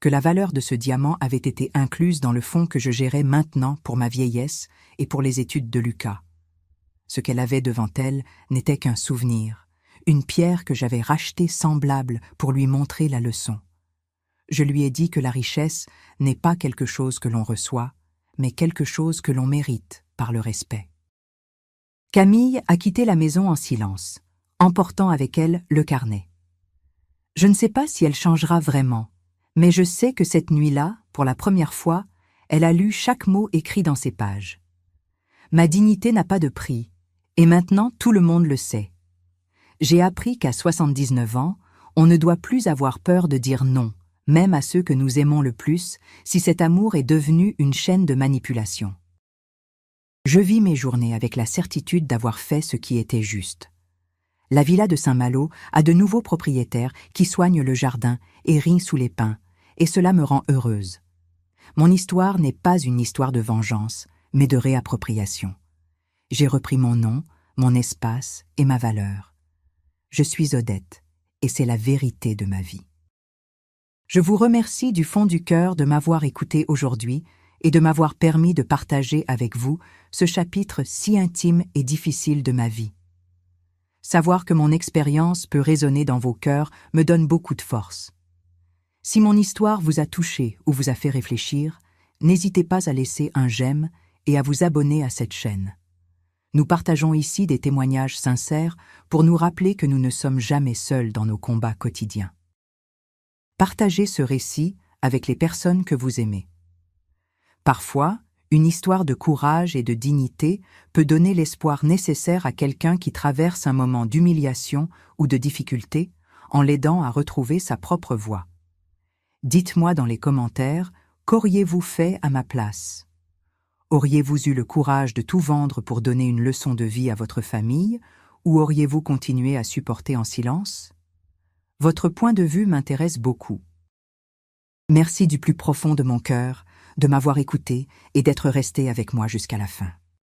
que la valeur de ce diamant avait été incluse dans le fonds que je gérais maintenant pour ma vieillesse et pour les études de Lucas. Ce qu'elle avait devant elle n'était qu'un souvenir, une pierre que j'avais rachetée semblable pour lui montrer la leçon. Je lui ai dit que la richesse n'est pas quelque chose que l'on reçoit, mais quelque chose que l'on mérite par le respect. Camille a quitté la maison en silence, emportant avec elle le carnet. Je ne sais pas si elle changera vraiment, mais je sais que cette nuit-là, pour la première fois, elle a lu chaque mot écrit dans ces pages. Ma dignité n'a pas de prix, et maintenant tout le monde le sait. J'ai appris qu'à 79 ans, on ne doit plus avoir peur de dire non, même à ceux que nous aimons le plus, si cet amour est devenu une chaîne de manipulation. Je vis mes journées avec la certitude d'avoir fait ce qui était juste. La villa de Saint-Malo a de nouveaux propriétaires qui soignent le jardin et rient sous les pins, et cela me rend heureuse. Mon histoire n'est pas une histoire de vengeance, mais de réappropriation. J'ai repris mon nom, mon espace et ma valeur. Je suis Odette, et c'est la vérité de ma vie. Je vous remercie du fond du cœur de m'avoir écouté aujourd'hui et de m'avoir permis de partager avec vous ce chapitre si intime et difficile de ma vie. Savoir que mon expérience peut résonner dans vos cœurs me donne beaucoup de force. Si mon histoire vous a touché ou vous a fait réfléchir, n'hésitez pas à laisser un j'aime et à vous abonner à cette chaîne. Nous partageons ici des témoignages sincères pour nous rappeler que nous ne sommes jamais seuls dans nos combats quotidiens. Partagez ce récit avec les personnes que vous aimez. Parfois, une histoire de courage et de dignité peut donner l'espoir nécessaire à quelqu'un qui traverse un moment d'humiliation ou de difficulté en l'aidant à retrouver sa propre voie. Dites-moi dans les commentaires, qu'auriez-vous fait à ma place? Auriez-vous eu le courage de tout vendre pour donner une leçon de vie à votre famille, ou auriez-vous continué à supporter en silence? Votre point de vue m'intéresse beaucoup. Merci du plus profond de mon cœur de m'avoir écouté et d'être resté avec moi jusqu'à la fin.